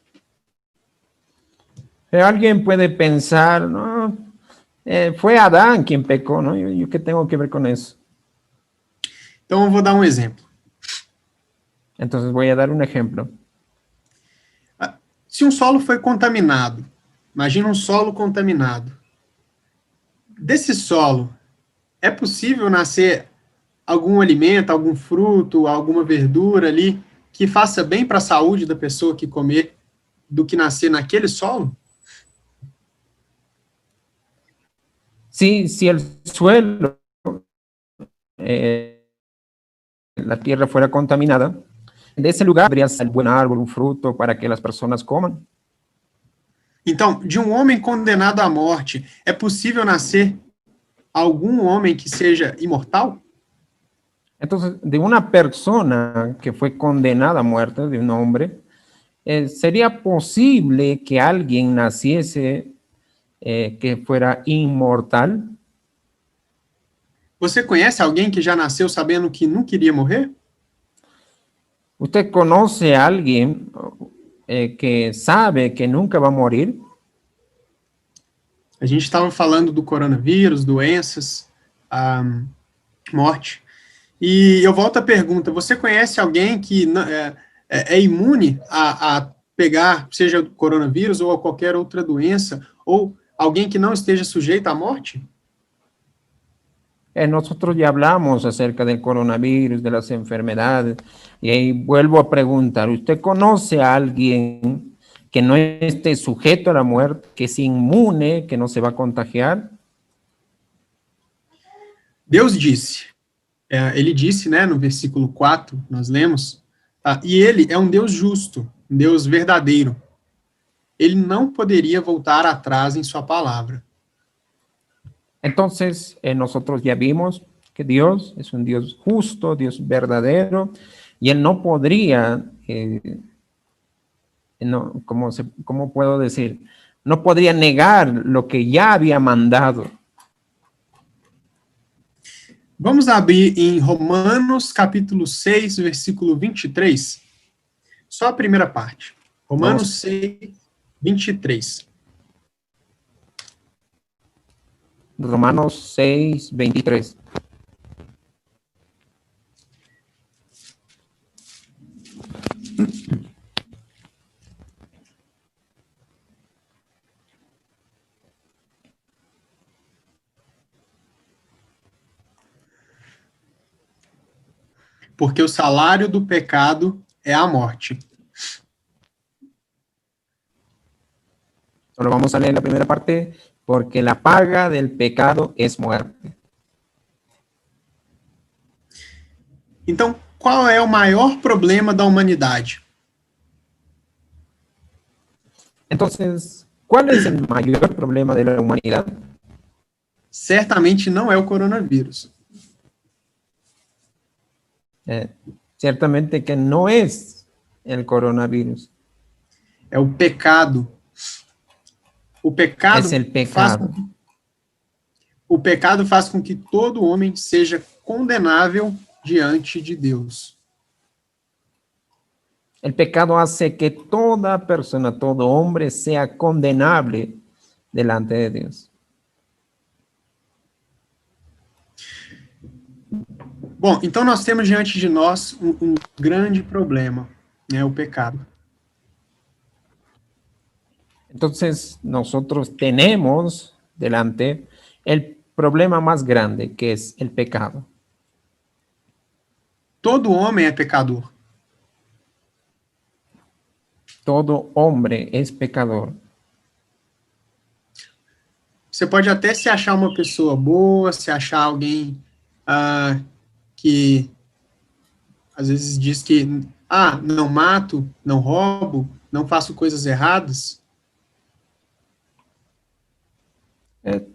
Alguien puede pensar, no, fue Adán quien pecó, ¿no? ¿Yo qué tengo que ver con eso?
Então, eu vou dar um exemplo.
Entonces voy a dar un ejemplo.
Se um solo foi contaminado, imagina um solo contaminado. Desse solo, é possível nascer algum alimento, algum fruto, alguma verdura ali, que faça bem para a saúde da pessoa que comer, do que nascer naquele solo?
Si el suelo, la tierra fuera contaminada, de ese lugar habría un buen árbol, un fruto para que las personas coman.
Então, de um homem condenado à morte, é possível nascer algum homem que seja imortal?
Entonces, de una persona que fue condenada a muerte, de un hombre, ¿sería posible que alguien naciese que fuera inmortal?
Você conhece alguém que já nasceu sabendo que não queria morrer?
¿Usted conoce a alguien que sabe que nunca va a morir?
A gente estava falando do coronavírus, doenças, morte. E eu volto à pergunta, você conhece alguém que é imune a pegar, seja o coronavírus ou a qualquer outra doença, ou alguém que não esteja sujeito à morte?
Nosotros ya hablamos acerca del coronavirus, de las enfermedades, y ahí vuelvo a preguntar, ¿usted conoce a alguien que no esté sujeto a la muerte, que es inmune, que no se va a contagiar?
Deus disse, ele disse, né, no versículo 4, nós lemos, e ele é um Deus justo, um Deus verdadeiro. Ele não poderia voltar atrás em sua palavra.
Entonces, nosotros ya vimos que Dios es un Dios justo, Dios verdadero, y Él no podría, ¿cómo puedo decir? No podría negar lo que ya había mandado.
Vamos abrir em Romanos, capítulo 6, versículo 23. Só a primeira parte. Romanos 6, 23.
Romanos 6, 23.
Porque o salário do pecado é a morte.
Solo vamos a leer la primera parte. Porque la paga del pecado es muerte.
Então, qual é o maior problema da humanidade?
Entonces, ¿cuál es el mayor problema de la humanidad?
Certamente não é o coronavírus.
Ciertamente que no es el coronavirus.
É o pecado. O pecado,
es el pecado.
o pecado faz com que todo homem seja condenável diante de Deus.
El pecado hace que toda persona, todo hombre sea condenable delante de Dios.
Bom, então nós temos diante de nós um grande problema, né, o pecado.
Entonces, nosotros tenemos delante el problema más grande, que es el pecado.
Todo homem é pecador.
Todo hombre es pecador.
Você pode até se achar uma pessoa boa, se achar alguém que às vezes diz que não mato, não roubo, não faço coisas erradas.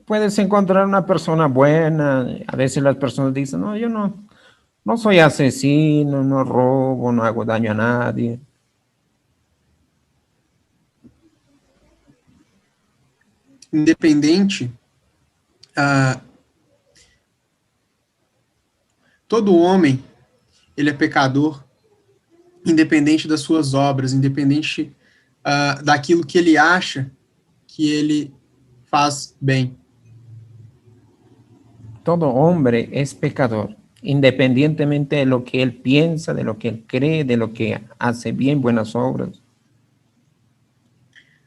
Puedes encontrar una persona buena. A veces las personas dicen, no, yo no soy asesino, no robo, no hago daño a nadie.
Independente, todo homem, ele é pecador, independente das suas obras, independente daquilo que ele acha que ele faz bem.
Todo hombre es pecador, independientemente de lo que él piensa, de lo que él cree, de lo que hace bien, buenas obras.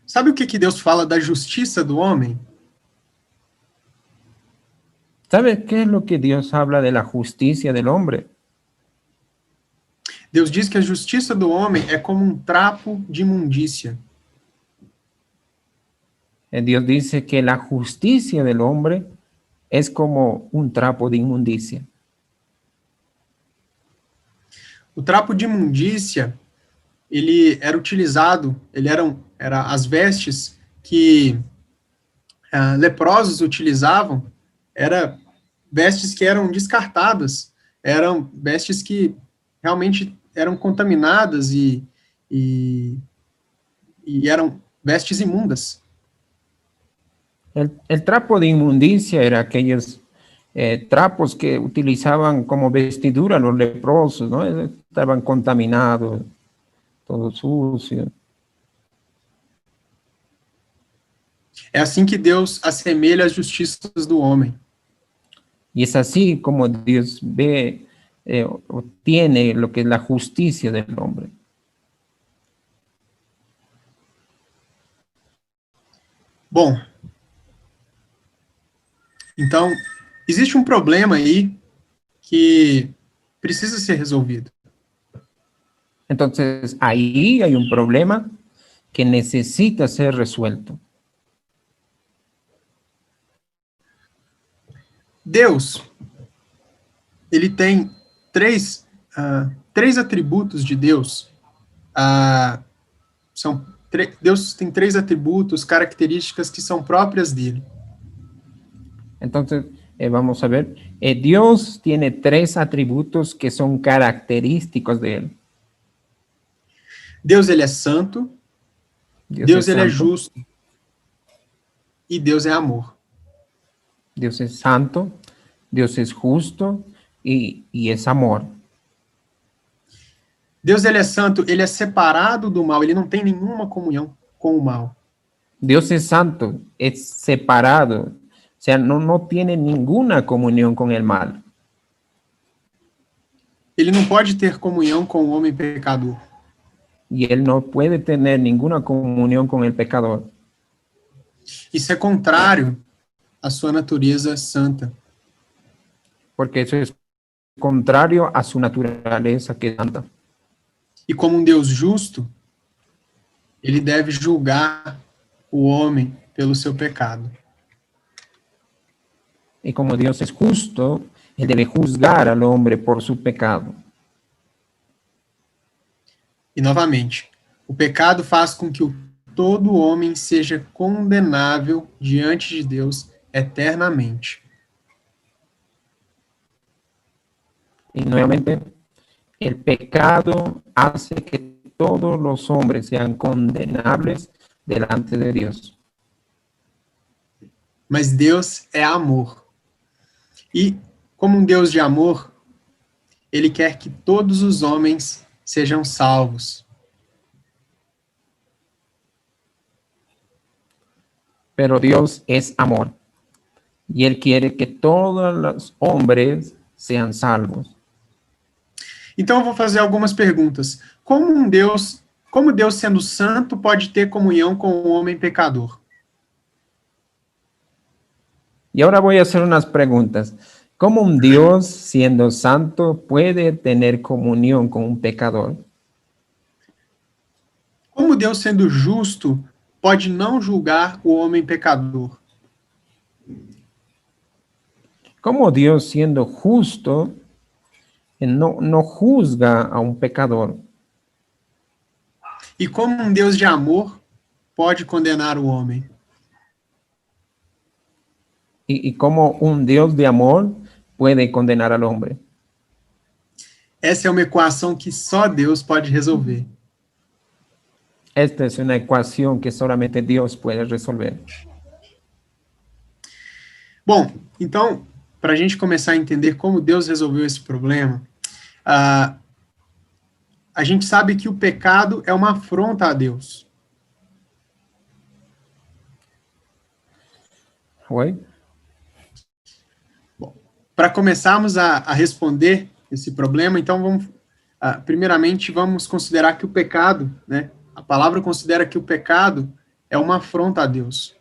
Sabe o que Deus fala da justiça do homem?
¿Sabe qué es lo que Dios habla de la justicia del hombre?
Deus diz que a justiça do homem é como um trapo de imundícia.
Dios dice que la justicia del hombre es como un trapo de inmundicia.
O trapo de imundícia, ele era utilizado, era as vestes que leprosos utilizavam, eram vestes que eram descartadas, eram vestes que realmente eram contaminadas e eram vestes imundas.
El trapo de inmundicia era aquellos trapos que utilizaban como vestidura los leprosos, ¿no? Estaban contaminados, todo sucio.
É assim que Deus assemelha as justiças do homem.
Y es así como Dios ve, obtiene lo que es la justicia del hombre.
Bom, então, existe um problema aí que precisa ser resolvido.
Entonces, ahí hay un problema que necesita ser resuelto.
Deus, ele tem três atributos de Deus. Deus tem três atributos, características que são próprias dele.
Entonces, vamos a ver, Dios tiene tres atributos que son característicos de él.
Deus, ele é santo, Deus ele é
santo,
justo, e Deus é amor.
Dios es santo, Dios es justo y es amor.
Deus, ele é santo, ele é separado do mal, ele não tem nenhuma comunhão com o mal.
Dios es santo, es separado, o sea, no tiene ninguna comunión con el mal.
Ele não pode ter comunhão com o homem pecador.
Y él no puede tener ninguna comunión con el pecador.
Isso é contrário à sua natureza santa.
Porque eso es contrario a su naturaleza que es santa.
E como um Deus justo, ele deve julgar o homem pelo seu pecado.
Y como Dios es justo, él debe juzgar al hombre por su pecado.
E novamente, o pecado faz com que todo homem seja condenável diante de Deus eternamente.
Y nuevamente, el pecado hace que todos los hombres sean condenables delante de Dios.
Mas Deus é amor. E, como um Deus de amor, ele quer que todos os homens sejam salvos.
Pero Dios es amor. Y Él quiere que todos los hombres sean salvos.
Então eu vou fazer algumas perguntas. Como Deus sendo santo pode ter comunhão com o homem pecador?
Y ahora voy a hacer unas preguntas. ¿Cómo un Dios, siendo santo, puede tener comunión con un pecador?
Como Deus sendo justo pode não julgar o homem pecador?
¿Cómo Dios, siendo justo, no juzga a un pecador?
E como um Deus de amor pode condenar o homem?
¿Y cómo un Dios de amor puede condenar al hombre?
Essa é uma equação que só Deus pode resolver.
Esta es una ecuación que solamente Dios puede resolver.
Bom, então, para a gente começar a entender como Deus resolveu esse problema, a gente sabe que o pecado é uma afronta a Deus.
Oi?
Bom, para começarmos a responder esse problema, então primeiramente vamos considerar que o pecado, né? A palavra considera que o pecado é uma afronta a Deus.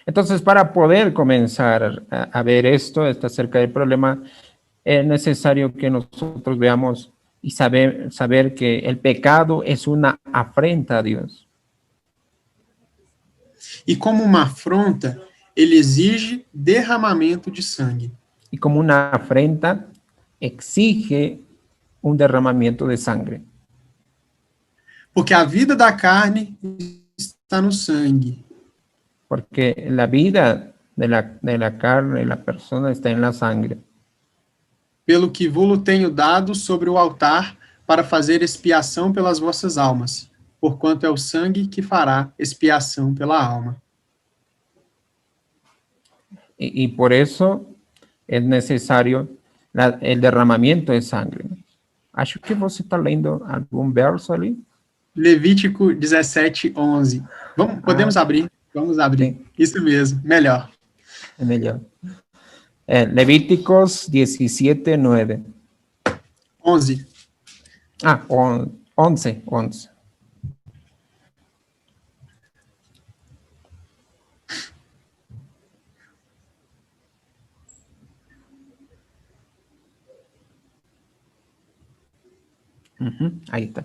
Entonces, para poder comenzar a ver esto acerca del problema, es necesario que nosotros veamos y saber que el pecado es una afrenta a Dios.
E como uma afronta, ele exige derramamento de sangue.
Y como una afrenta, exige un derramamiento de sangre.
Porque a vida da carne está no sangue.
Porque la vida de la carne, la persona, está en la sangre.
Pelo que vos tenho dado sobre o altar para fazer expiação pelas vossas almas, porquanto é o sangue que fará expiação pela alma.
Y por eso es necesario el derramamiento de sangre. Acho que você está lendo algum verso ali.
Levítico 17:11. Podemos abrir? Vamos abrir. Sim. Isso mesmo, melhor.
É melhor. Levíticos 17:9.
11.
11. Ahí está.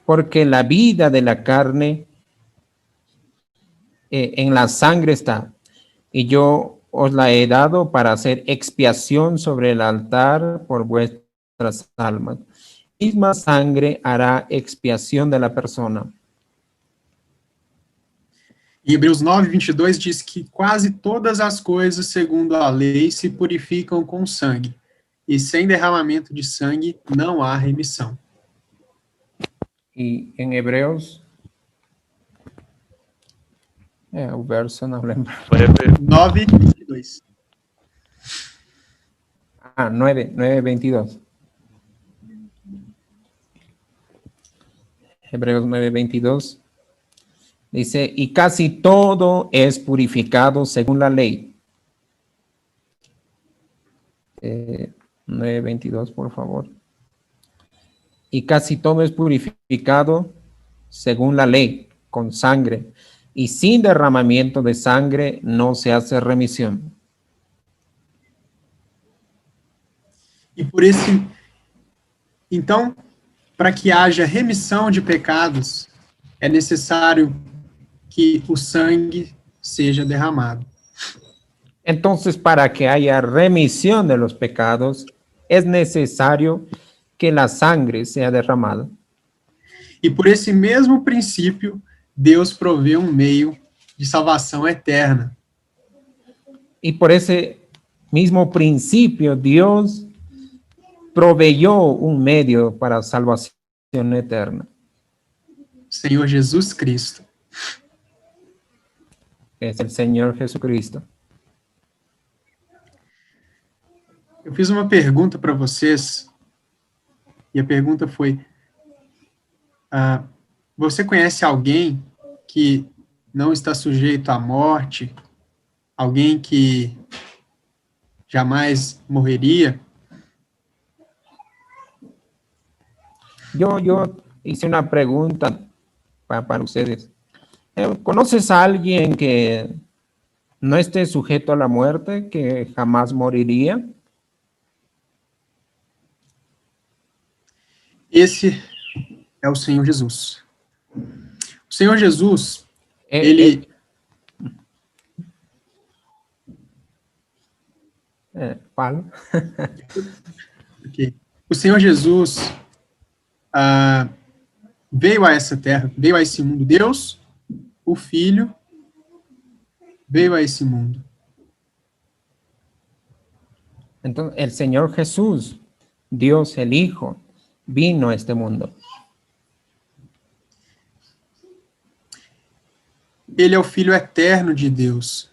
Porque la vida de la carne en la sangre está, y yo os la he dado para hacer expiación sobre el altar por vuestras almas. Misma sangre hará expiación de la persona.
Em Hebreus 9:22 diz que quase todas as coisas, segundo a lei, se purificam com sangue, e sem derramamento de sangue não há remissão.
Y en Hebreos, o verso no lembro.
9:22.
9:22. Hebreos 9:22. Dice, y casi todo es purificado según la ley. 9:22, por favor. Y casi todo es purificado según la ley, con sangre, y sin derramamiento de sangre no se hace remisión.
E por esse, então, para que haja remissão de pecados, é necessário que o sangue seja derramado.
Entonces, para que haya remisión de los pecados, es necesario que la sangre sea derramada.
E por esse mesmo princípio, Deus provê meio de salvação eterna.
Y por ese mismo principio, Dios proveyó un medio para salvación eterna.
Senhor Jesus Cristo.
Es el Señor Jesucristo.
Eu fiz uma pergunta para vocês, e a pergunta foi, você conhece alguém que não está sujeito à morte? Alguém que jamais morreria?
Yo hice una pregunta para ustedes. ¿Conoces a alguien que no esté sujeto a la muerte, que jamás moriría?
Esse é o Senhor Jesus. O Senhor Jesus, ele...
Fala.
Okay. O Senhor Jesus veio a essa terra, veio a esse mundo. Deus, o Filho, veio a esse mundo.
Entonces, el Señor Jesús, Dios el Hijo, vino a este mundo.
Ele é o Filho eterno de Deus.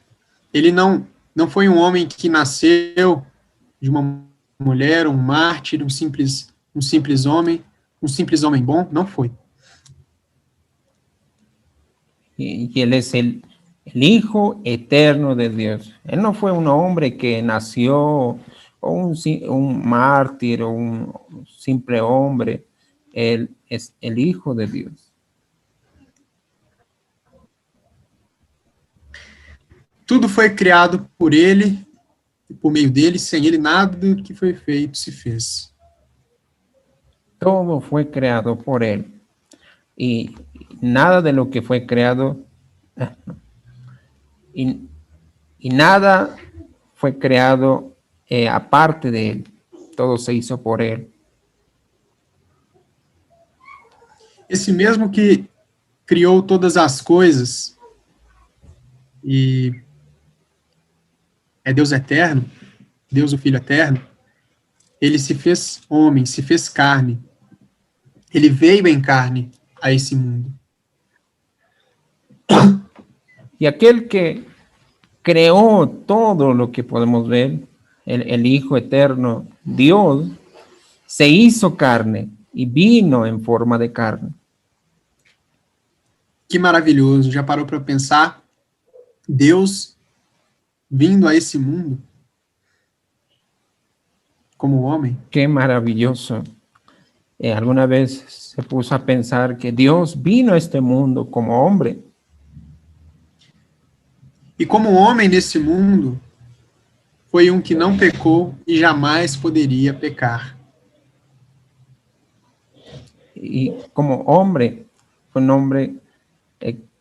Ele não foi um homem que nasceu de uma mulher, um mártir, um simples homem bom. Não foi.
Y Él es el Hijo eterno de Dios. Él no fue un hombre que nació, o un mártir, o un simple hombre. Él es el Hijo de Dios.
Tudo foi criado por ele, e por meio dele, sem ele nada do que foi feito se fez.
Todo fue creado por él. Y nada de lo que fue creado, y nada fue creado aparte de él. Todo se hizo por él.
Esse mesmo que criou todas as coisas e é Deus eterno, Deus o Filho eterno, ele se fez homem, se fez carne. Ele veio em carne a esse mundo.
Y aquel que creó todo lo que podemos ver, el Hijo eterno, Dios, se hizo carne y vino en forma de carne.
Que maravilhoso, já parou para pensar? Deus vindo a esse mundo como homem.
Qué maravilloso. ¿Alguna vez se puso a pensar que Dios vino a este mundo como hombre?
E como homem nesse mundo, foi um que não pecou e jamais poderia pecar.
Y como hombre, fue un hombre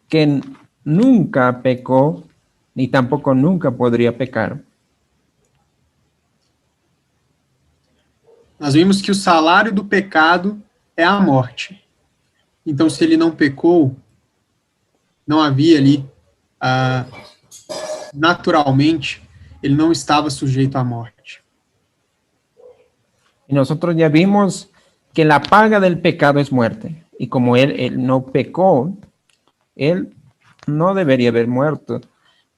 que nunca pecó, ni tampoco nunca podría pecar.
Nós vimos que o salário do pecado é a morte. Então, se ele não pecou, não havia ali, naturalmente, ele não estava sujeito à morte.
Y nosotros ya vimos que la paga del pecado es muerte. Y como él no pecó, él no debería haber muerto.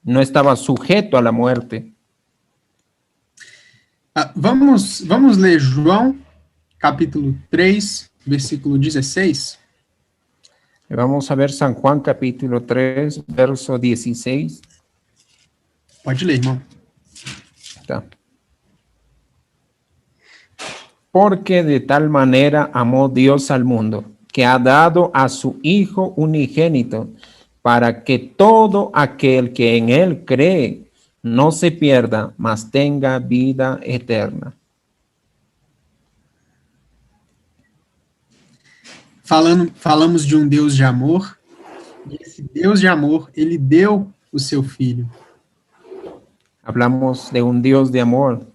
No estaba sujeto a la muerte.
Vamos ler João, capítulo 3, versículo 16.
Vamos a ver San Juan, capítulo 3, verso 16.
Pode ler, irmão.
Tá. Porque de tal manera amó Dios al mundo, que ha dado a su Hijo unigénito, para que todo aquel que en él cree no se pierda, mas tenga vida eterna.
Falamos de um Deus de amor, e esse Deus de amor, ele deu o seu Filho.
Hablamos de un Dios de amor,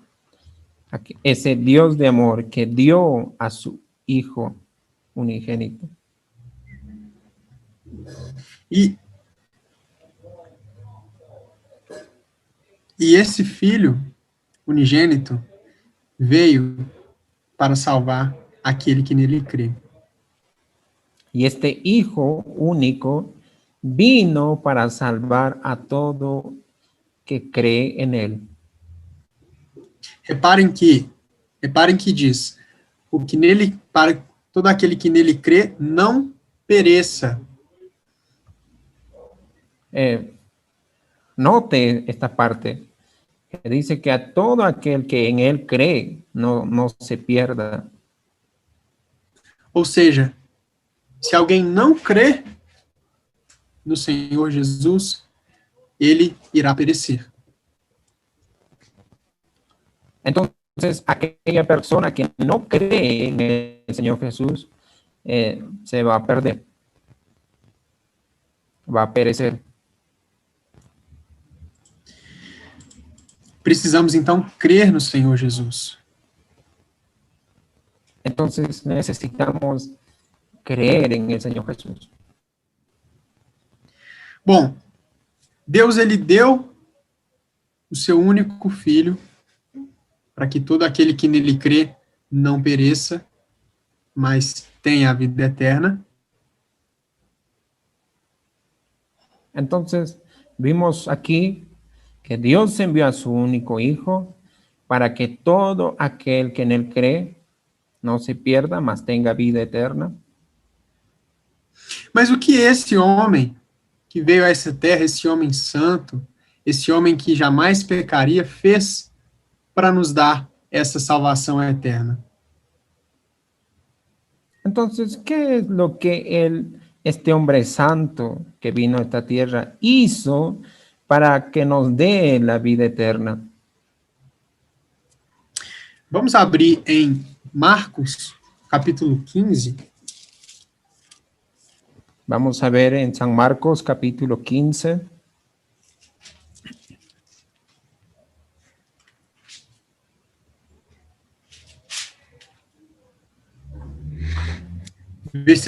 ese Dios de amor que dio a su Hijo unigénito.
E esse Filho unigênito veio para salvar aquele que nele crê.
Y este Hijo único vino para salvar a todo que cree en él.
Reparem que diz, para todo aquele que nele crê, não pereça.
Note esta parte, que dice que a todo aquel que en él cree, no se pierda.
Ou seja, se alguém não crê no Senhor Jesus, ele irá perecer.
Entonces, aquella persona que no cree en el Señor Jesús, se va a perder, va a perecer.
Precisamos, então, crer no Senhor Jesus.
Entonces, necesitamos creer en el Señor Jesús.
Bom, Deus, ele deu o seu único filho para que todo aquele que nele crê não pereça, mas tenha a vida eterna.
Entonces, vimos aquí que Dios envió a su único Hijo para que todo aquel que en él cree no se pierda, mas tenga vida eterna.
Mas o que esse homem que veio a essa terra, esse homem santo, esse homem que jamais pecaria, fez para nos dar essa salvação eterna?
Entonces, ¿qué es lo que este hombre santo que vino a esta tierra hizo para que nos dé la vida eterna?
Vamos abrir em Marcos, capítulo 15.
Vamos a ver en San Marcos, capítulo 15.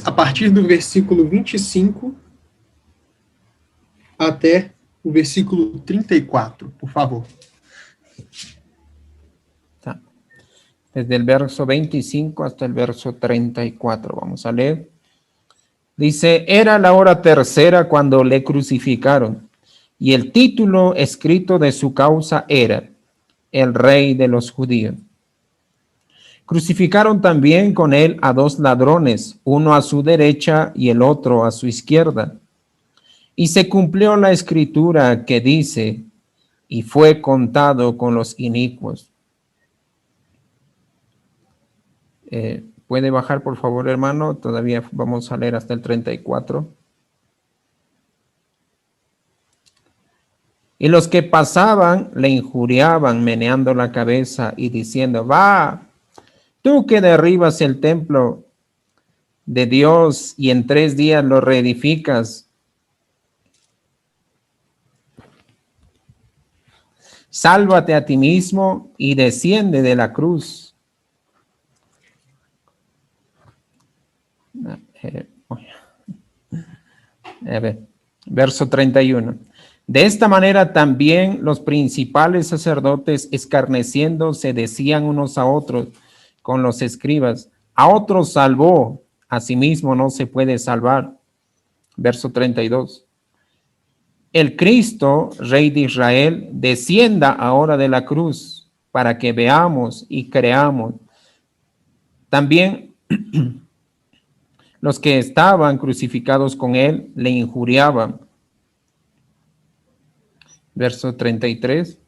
A partir do versículo 25 até o versículo 34, por favor.
Desde el verso 25 hasta el verso 34. Vamos a leer. Dice, era la hora tercera cuando le crucificaron, y el título escrito de su causa era, el Rey de los Judíos. Crucificaron también con él a dos ladrones, uno a su derecha y el otro a su izquierda. Y se cumplió la escritura que dice, y fue contado con los inicuos. ¿Puede bajar, por favor, hermano? Todavía vamos a leer hasta el 34. Y los que pasaban le injuriaban, meneando la cabeza y diciendo, va, tú que derribas el templo de Dios y en 3 días lo reedificas, sálvate a ti mismo y desciende de la cruz. A ver, verso 31. De esta manera también los principales sacerdotes, escarneciendo, se decían unos a otros con los escribas, a otros salvó, a sí mismo no se puede salvar. Verso 32. El Cristo, Rey de Israel, descienda ahora de la cruz para que veamos y creamos. También los que estaban crucificados con él le injuriaban. Verso 33.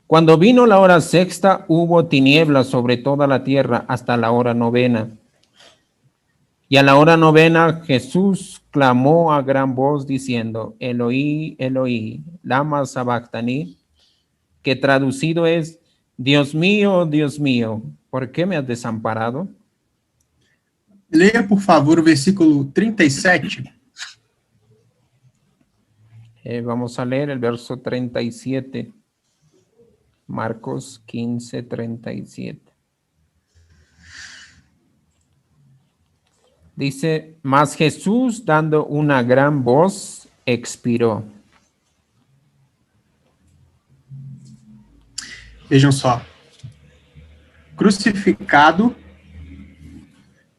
Cuando vino la hora sexta, hubo tinieblas sobre toda la tierra hasta la hora novena. Y a la hora novena Jesús clamó a gran voz diciendo, Eloí, Eloí, lama sabactani, que traducido es, Dios mío, ¿por qué me has desamparado?
Leia, por favor, o versículo 37.
Vamos a leer el verso 37. Marcos 15, 37. Dice, mas Jesús, dando una gran voz, expiró.
Vejam só. Crucificado,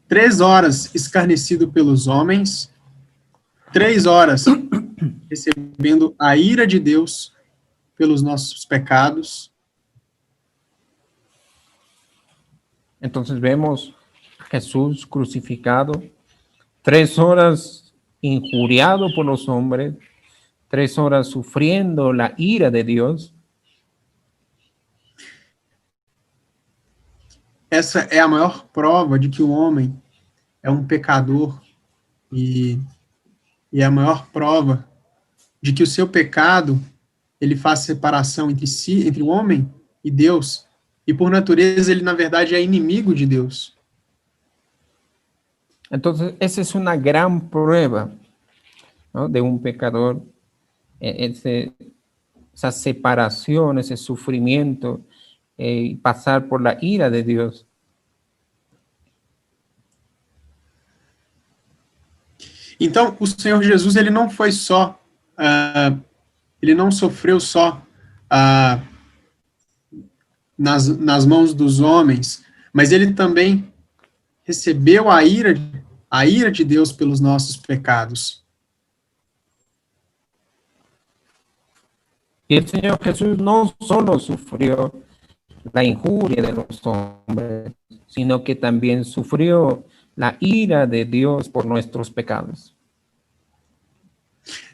3 horas escarnecido pelos homens, 3 horas recebendo a ira de Deus pelos nossos pecados.
Entonces vemos a Jesús crucificado, 3 horas injuriado por los hombres, 3 horas sufriendo la ira de Dios.
Essa é a maior prova de que o homem é um pecador e é a maior prova de que o seu pecado, ele faz separação entre si, entre o homem e Deus, e por natureza ele, na verdade, é inimigo de Deus.
Entonces, esa es una gran prueba, ¿no?, de un pecador, esa separación, ese sufrimiento, pasar por la ira de Dios.
Então, o Senhor Jesus, ele não foi só, ele não sofreu só nas mãos dos homens, mas ele também recebeu a ira de Deus pelos nossos pecados.
Y el Señor Jesús no solo sufrió la injuria de los hombres, sino que también sufrió la ira de Dios por nuestros pecados.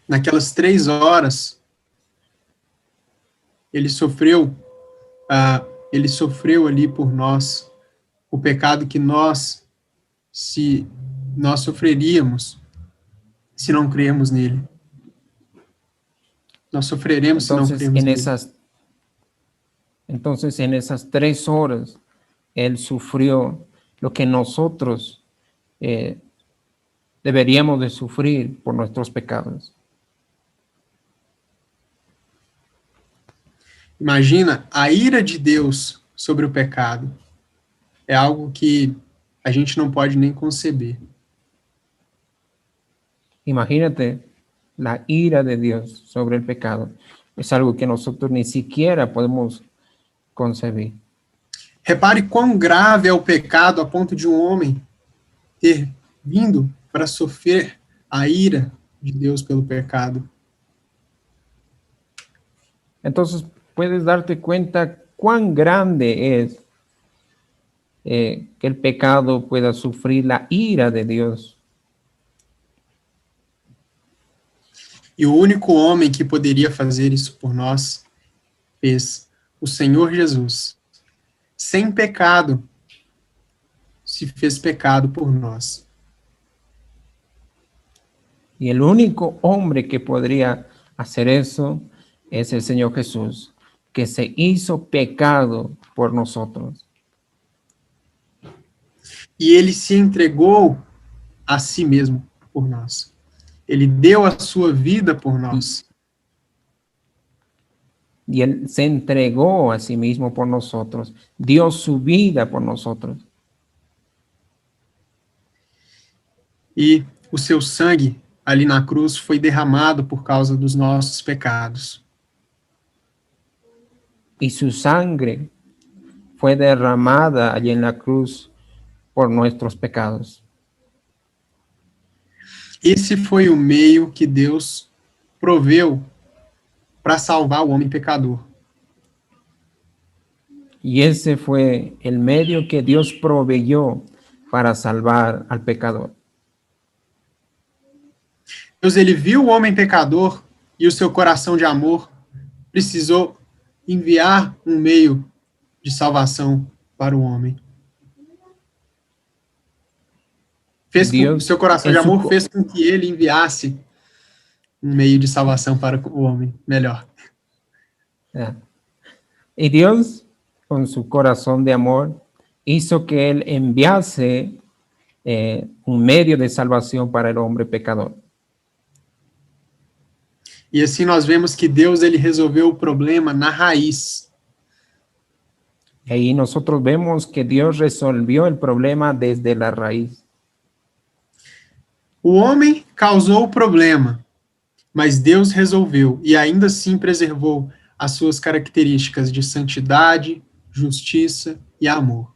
Naquelas 3 horas, ele sofreu ali por nós o pecado que nós sofreríamos se não cremos nele. Nós sofreremos se não cremos nele.
Entonces, en esas 3 horas, Él sufrió lo que nosotros deberíamos de sufrir por nuestros pecados.
Imagina, a ira de Deus sobre o pecado é algo que a gente não pode nem conceber.
Imagínate, la ira de Dios sobre el pecado es algo que nosotros ni siquiera podemos concebir.
Repare quão grave é o pecado a ponto de um homem ter vindo para sofrer a ira de Deus pelo pecado.
Entonces, puedes darte cuenta cuán grande es que el pecado pueda sufrir la ira de Dios.
E o único homem que poderia fazer isso por nós fez o Senhor Jesus. Sem pecado, se fez pecado por nós.
Y el único hombre que podría hacer eso es el Señor Jesús, que se hizo pecado por nosotros.
E ele se entregou a si mesmo por nós. Ele deu a sua vida por nós.
Y Él se entregó a sí mismo por nosotros, dio su vida por nosotros.
E o seu sangue ali na cruz foi derramado por causa dos nossos pecados.
Y su sangre fue derramada allí en la cruz por nuestros pecados.
Esse foi o meio que Deus proveu para salvar o homem pecador.
Y ese fue el medio que Dios proveyó para salvar al pecador.
Deus, ele viu o homem pecador e o seu coração de amor precisou enviar um meio de salvação para o homem. O seu coração de amor fez com que ele enviasse um meio de salvação para o homem melhor.
Y Dios, con su corazón de amor, hizo que Él enviase un medio de salvación para el hombre pecador.
E assim nós vemos que Deus, ele resolveu o problema na raiz.
Y ahí nosotros vemos que Dios resolvió el problema desde la raíz.
O homem causou o problema, mas Deus resolveu e ainda assim preservou as suas características de santidade, justiça e amor.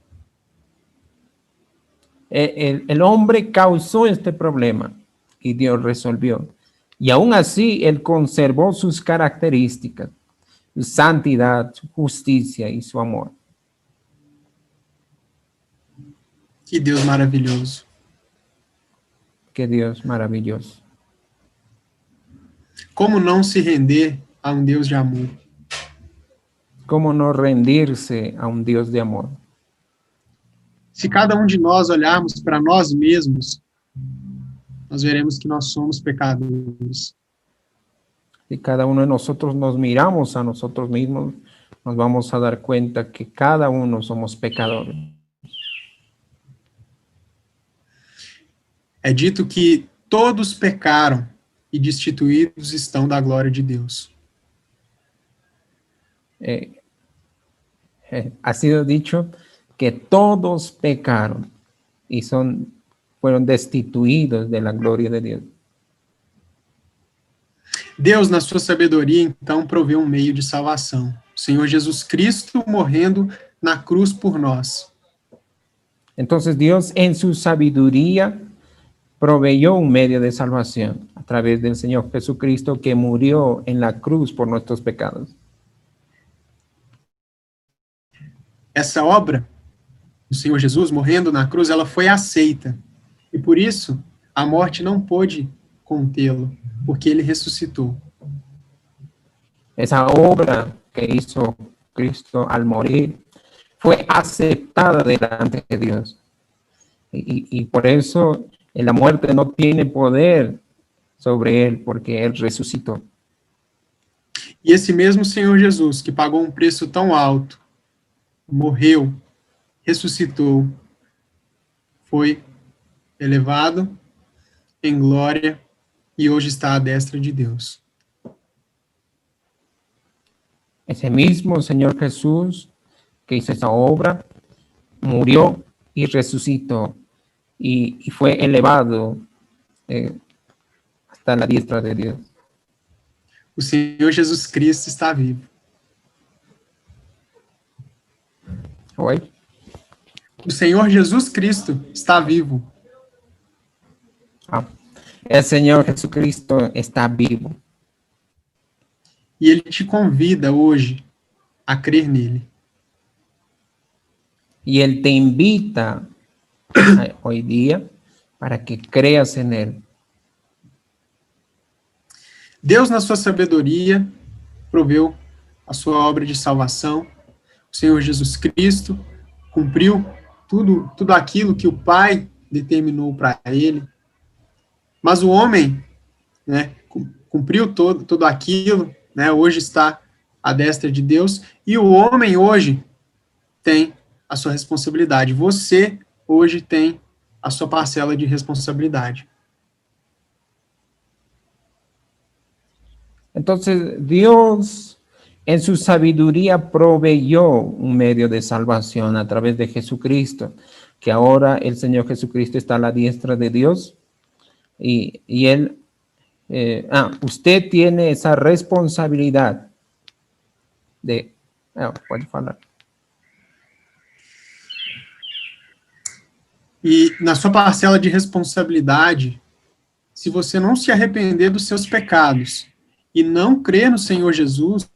El hombre causó este problema y Dios resolvió. Y aún así, Él conservó sus características, su santidad, su justicia y su amor.
Que Deus maravilhoso.
Qué Dios maravilloso.
Como não se render a um Deus de amor?
¿Cómo no rendirse a un Dios de amor?
Se cada um de nós olharmos para nós mesmos, nós veremos que nós somos pecadores.
Si cada uno de nosotros nos miramos a nosotros mismos, nos vamos a dar cuenta que cada uno somos pecadores.
É dito que todos pecaram e destituídos estão da glória de Deus.
Ha sido dicho que todos pecaron y fueron destituidos de la gloria de Dios.
Deus, na sua sabedoria, então, proveu um meio de salvação. O Senhor Jesus Cristo morrendo na cruz por nós.
Entonces Dios en su sabiduría proveyó un medio de salvación a través del Señor Jesucristo que murió en la cruz por nuestros pecados.
Essa obra do Senhor Jesus morrendo na cruz, ela foi aceita. E por isso, a morte não pôde contê-lo, porque ele ressuscitou.
Esa obra que hizo Cristo al morir fue aceptada delante de Dios. Y por eso la muerte no tiene poder sobre él, porque él resucitó.
E esse mesmo Senhor Jesus, que pagou um preço tão alto, morreu, ressuscitou, foi elevado em glória e hoje está à destra de Deus.
Ese mismo Señor Jesús que hizo esa obra, murió y resucitó y fue elevado hasta la diestra de Dios.
O Senhor Jesus Cristo está vivo.
Oi?
O Senhor Jesus Cristo está vivo.
El Señor Jesucristo está vivo.
E Ele te convida hoje a crer nele.
Y Él te invita hoy día para que creas en Él.
Deus, na sua sabedoria, proveu a sua obra de salvação. O Senhor Jesus Cristo cumpriu tudo aquilo que o Pai determinou para ele. Mas o homem, né, cumpriu tudo aquilo, né, hoje está à destra de Deus, e o homem hoje tem a sua responsabilidade. Você hoje tem a sua parcela de responsabilidade.
Entonces, Dios en su sabiduría proveyó un medio de salvación a través de Jesucristo, que ahora el Señor Jesucristo está a la diestra de Dios y Él, usted tiene esa responsabilidad de, pode falar.
E na sua parcela de responsabilidade, se você não se arrepender dos seus pecados e não crer no Senhor Jesus,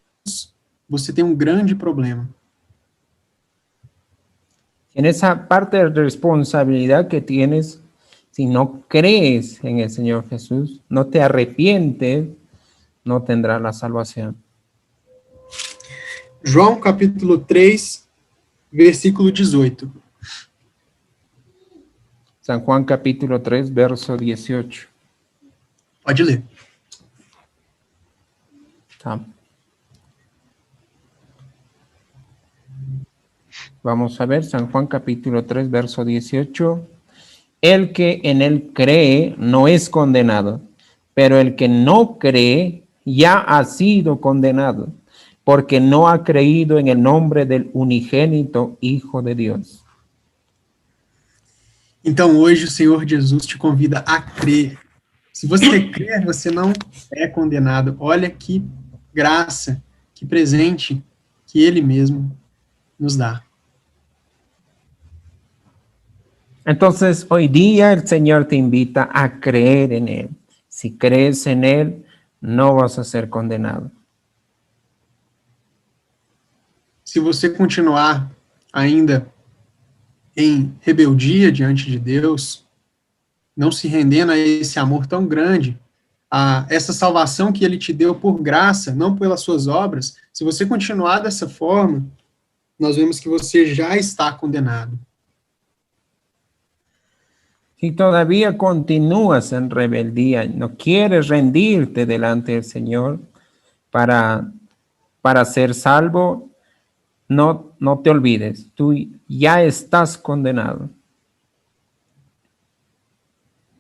você tem um grande problema.
En esa parte de responsabilidad que tienes, si no crees en el Señor Jesús, no te arrepientes, no tendrás la salvación.
João capítulo 3, versículo 18.
San Juan capítulo 3, verso 18.
Pode ler.
Tá. Vamos a ver, San Juan capítulo 3, verso 18. El que en él cree no es condenado, pero el que no cree ya ha sido condenado, porque no ha creído en el nombre del unigénito Hijo de Dios.
Então, hoje, o Senhor Jesus te convida a crer. Se você crer, você não é condenado. Olha que graça, que presente que Ele mesmo nos dá.
Entonces, hoy día el Señor te invita a creer en Él. Si crees en Él, no vas a ser condenado.
Se você continuar ainda em rebeldia diante de Deus, não se rendendo a esse amor tão grande, a essa salvação que ele te deu por graça, não pelas suas obras, se você continuar dessa forma, nós vemos que você já está condenado.
Si todavía continúas en rebeldía, no quieres rendirte delante del Señor para ser salvo, no te olvides, tú ya estás condenado.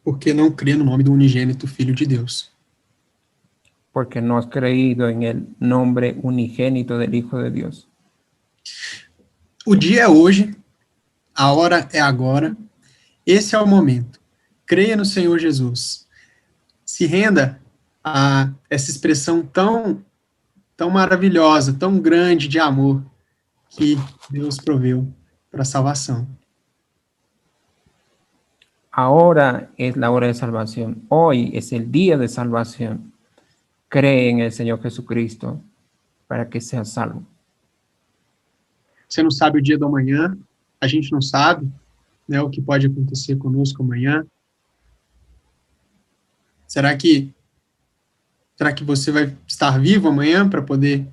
Porque não crê no nome do unigênito Filho de Deus.
Porque no has creído en el nombre unigénito del Hijo de Dios.
O dia é hoje, a hora é agora, esse é o momento. Creia no Senhor Jesus. Se renda a essa expressão tão maravilhosa, tão grande de amor que Deus proveu para a salvação.
Ahora es la hora de salvación. Hoy es el día de salvación. Cree en el Señor Jesucristo para que seas salvo.
Você não sabe o dia do amanhã, a gente não sabe, né, o que pode acontecer conosco amanhã. Será que você vai estar vivo amanhã para poder...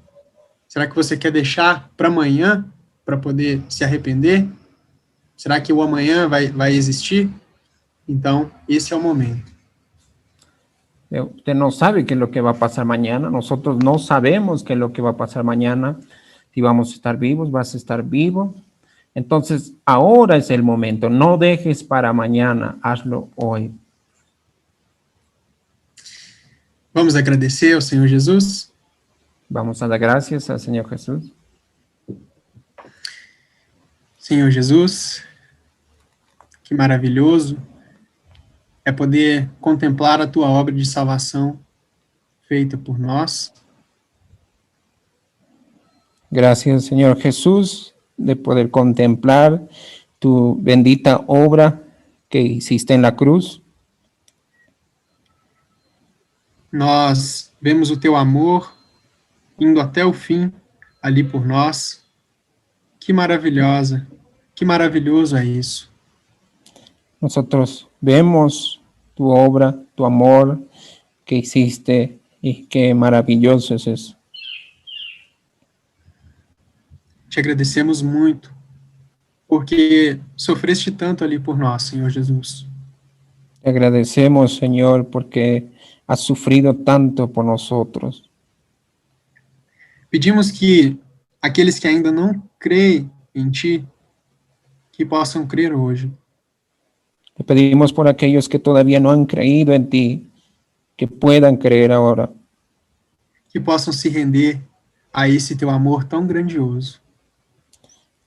Será que você quer deixar para amanhã para poder se arrepender? Será que o amanhã vai existir? Então, esse é o momento.
Usted no sabe qué es lo que va a pasar mañana. Nosotros no sabemos qué es lo que va a pasar mañana. Si vamos a estar vivos, vas a estar vivo. Entonces, ahora es el momento. No dejes para mañana. Hazlo hoy.
Vamos agradecer ao Senhor Jesus?
Vamos a dar gracias al Señor Jesús.
Senhor Jesus, que maravilhoso é poder contemplar a tua obra de salvação feita por nós.
Gracias, Señor Jesús, de poder contemplar tu bendita obra que hiciste en la cruz.
Nós vemos o teu amor indo até o fim ali por nós. Que maravilhosa, que maravilhoso é isso.
Nosotros vemos tu obra, tu amor que hiciste y qué maravilloso es eso.
Te agradecemos muito, porque sofreste tanto ali por nós, Senhor Jesus.
Te agradecemos, Señor, porque has sufrido tanto por nosotros.
Pedimos que aqueles que ainda não creem em Ti, que possam crer hoje.
Te pedimos por aquellos que todavía no han creído en ti, que puedan creer ahora.
Que possam se render a esse teu amor tão grandioso.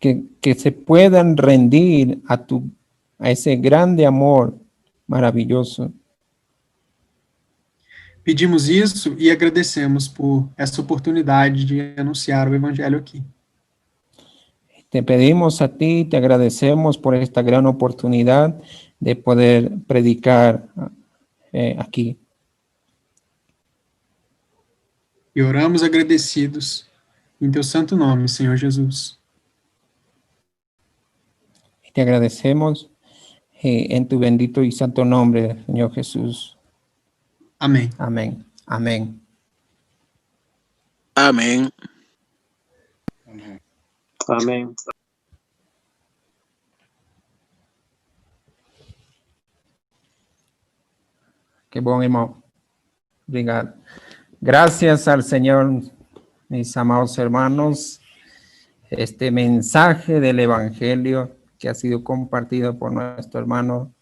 Que se puedan rendir a ese grande amor maravilloso.
Pedimos isso e agradecemos por essa oportunidade de anunciar o Evangelho aqui.
Te pedimos a ti, te agradecemos por esta gran oportunidad de poder predicar aquí.
E oramos agradecidos em teu santo nome, Senhor Jesus.
Te agradecemos en tu bendito y santo nombre, Señor Jesús.
Amém.
Amén. Amén.
Amén.
Amén.
Qué bom, irmão. Obrigado. Gracias al Señor, mis amados hermanos. Este mensaje del Evangelio que ha sido compartido por nuestro hermano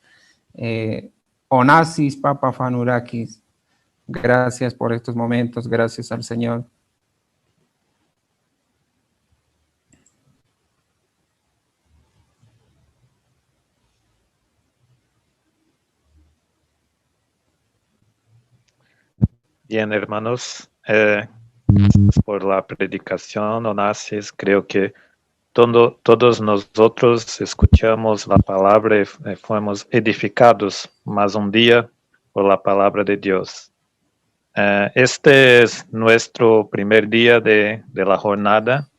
Onassis Papafanourakis. Gracias por estos momentos, gracias al Señor.
Bien, hermanos, por la predicación, Onassis, creo que todos nosotros escuchamos la palabra y fuimos edificados más un día por la palabra de Dios. Este es nuestro primer día de la jornada.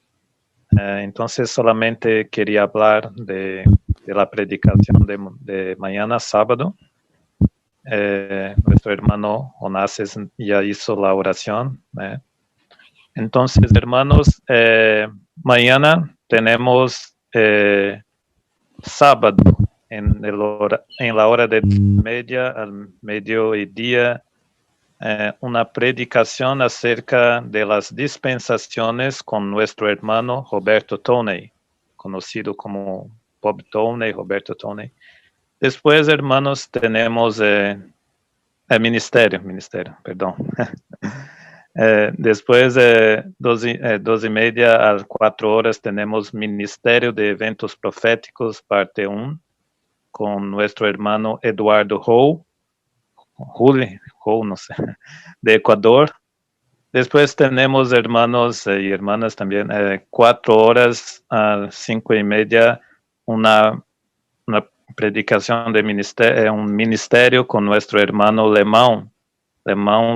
Entonces solamente quería hablar de la predicación de mañana sábado. Nuestro hermano Onassis ya hizo la oración. Entonces, hermanos, mañana tenemos sábado en la hora de media al mediodía una predicación acerca de las dispensaciones con nuestro hermano Roberto Toney, conocido como Bob Toney, Roberto Toney. Después, hermanos, tenemos ministerio, perdón. Después de 2:30 a 4 horas tenemos Ministerio de Eventos Proféticos, parte 1, con nuestro hermano Eduardo Juli, no sé, de Ecuador. Después tenemos, hermanos y hermanas también, 4 horas a 5:30, una predicación de un ministerio con nuestro hermano Lemão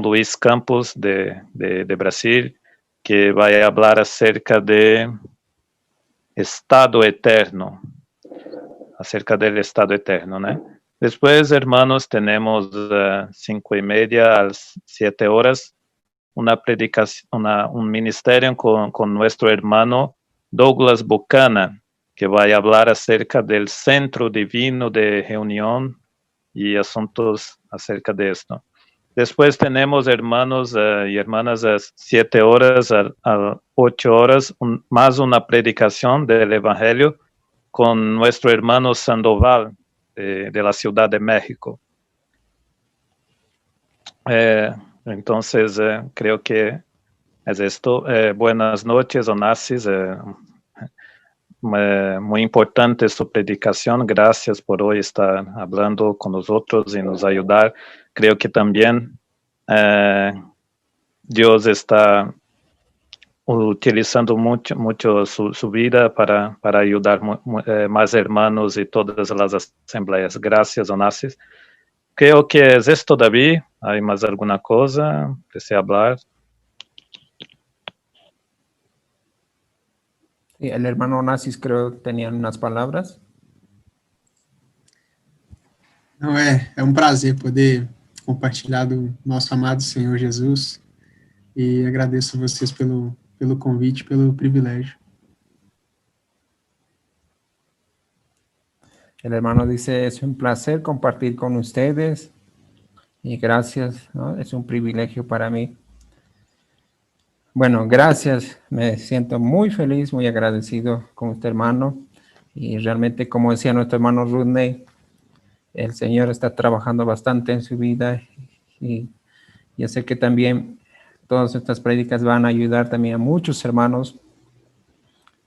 Luis Campos de Brasil, que va a hablar acerca de estado eterno, acerca del estado eterno, ¿no? Después, hermanos, tenemos 5:30 a 7 horas, una predicación, un ministerio con nuestro hermano Douglas Buchanan, que va a hablar acerca del Centro Divino de Reunión y asuntos acerca de esto. Después tenemos, hermanos y hermanas, a 7 horas a 8 horas, más una predicación del Evangelio con nuestro hermano Sandoval de la Ciudad de México. Entonces, creo que es esto. Buenas noches, Onassis. Muy importante su predicación. Gracias por hoy estar hablando con nosotros y nos ayudar. Creo que también Dios está utilizando mucho su vida para ayudar más hermanos y todas las asambleas. Gracias, Onassis. Creo que es esto, David. ¿Hay más alguna cosa? ¿Desea hablar?
Sí, el hermano Onassis creo tenía unas palabras.
Não, é um prazer poder compartilhar do nosso amado Senhor Jesus e agradeço a vocês pelo convite, pelo privilégio.
El hermano dice, es un placer compartir con ustedes y gracias, ¿no? Es un privilegio para mí. Bueno, gracias, me siento muy feliz, muy agradecido con usted, hermano, y realmente, como decía nuestro hermano Rodney, el Señor está trabajando bastante en su vida y yo sé que también todas estas prédicas van a ayudar también a muchos hermanos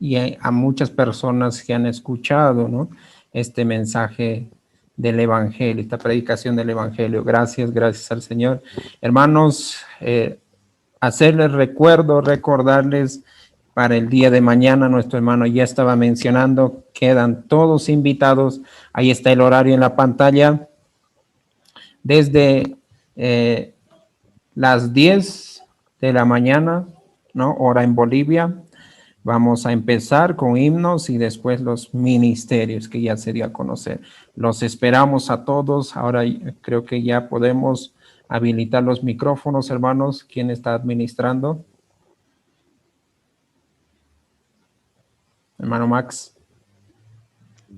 y a muchas personas que han escuchado, ¿no?, este mensaje del Evangelio, esta predicación del Evangelio. Gracias al Señor. Hermanos, hacerles recordarles para el día de mañana, nuestro hermano ya estaba mencionando, quedan todos invitados, ahí está el horario en la pantalla, desde las 10 de la mañana, ¿no?, hora en Bolivia, vamos a empezar con himnos y después los ministerios que ya se dio a conocer. Los esperamos a todos, ahora creo que ya podemos habilitar los micrófonos, hermanos. ¿Quién está administrando? Hermano Max.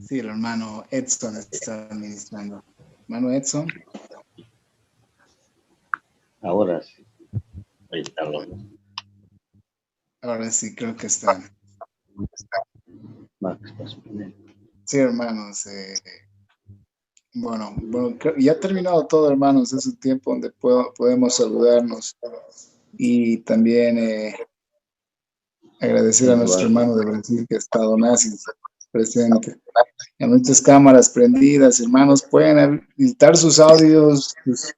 Sí, el hermano Edson está administrando. Hermano Edson.
Ahora sí. Ahí está.
Ahora sí, creo que está.
Max,
sí, hermanos. Bueno, ya ha terminado todo, hermanos. Es un tiempo donde podemos saludarnos y también agradecer a nuestro hermano de Brasil que está Onassis presente. Hay muchas cámaras prendidas, hermanos. Pueden habilitar sus audios, sus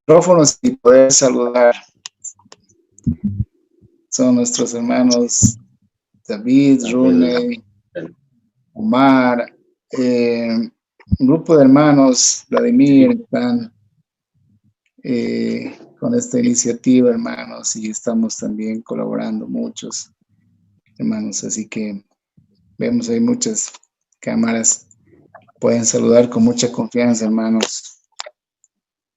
micrófonos y poder saludar. Son nuestros hermanos David, Rune, Omar, un grupo de hermanos, Vladimir, están con esta iniciativa, hermanos, y estamos también colaborando muchos, hermanos, así que vemos ahí muchas cámaras, pueden saludar con mucha confianza, hermanos.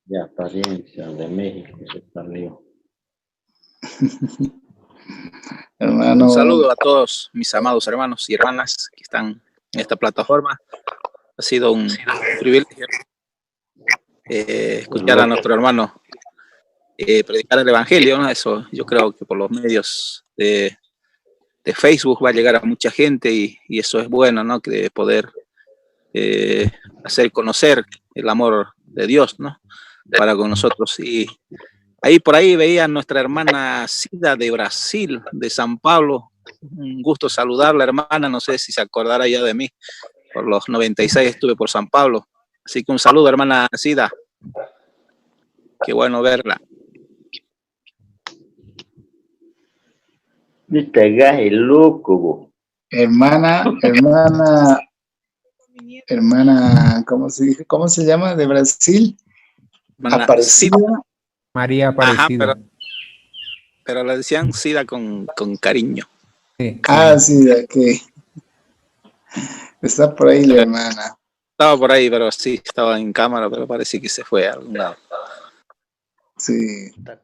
De apariencia de México se salió.
Hermano.
Un saludo a todos mis amados hermanos y hermanas que están en esta plataforma. Ha sido un privilegio escuchar a nuestro hermano predicar el evangelio, ¿no? Eso yo creo que por los medios de Facebook va a llegar a mucha gente y eso es bueno, ¿no? Que de poder hacer conocer el amor de Dios, ¿no? Para con nosotros. Y ahí por ahí veía a nuestra hermana Cida de Brasil, de San Pablo. Un gusto saludarla, hermana. No sé si se acordará ya de mí. Por los 96 estuve por San Pablo. Así que un saludo, hermana Cida. Qué bueno verla.
Viste, gaje loco.
Hermana, ¿cómo se llama? ¿De Brasil?
Hermana
Aparecida.
Cida.
María Aparecida.
Ajá, pero le decían Cida con cariño.
Sí.
Ah, sí, ok. Está por ahí la hermana.
Estaba por ahí, pero sí, estaba en cámara, pero parece que se fue a algún lado.
Sí.
Está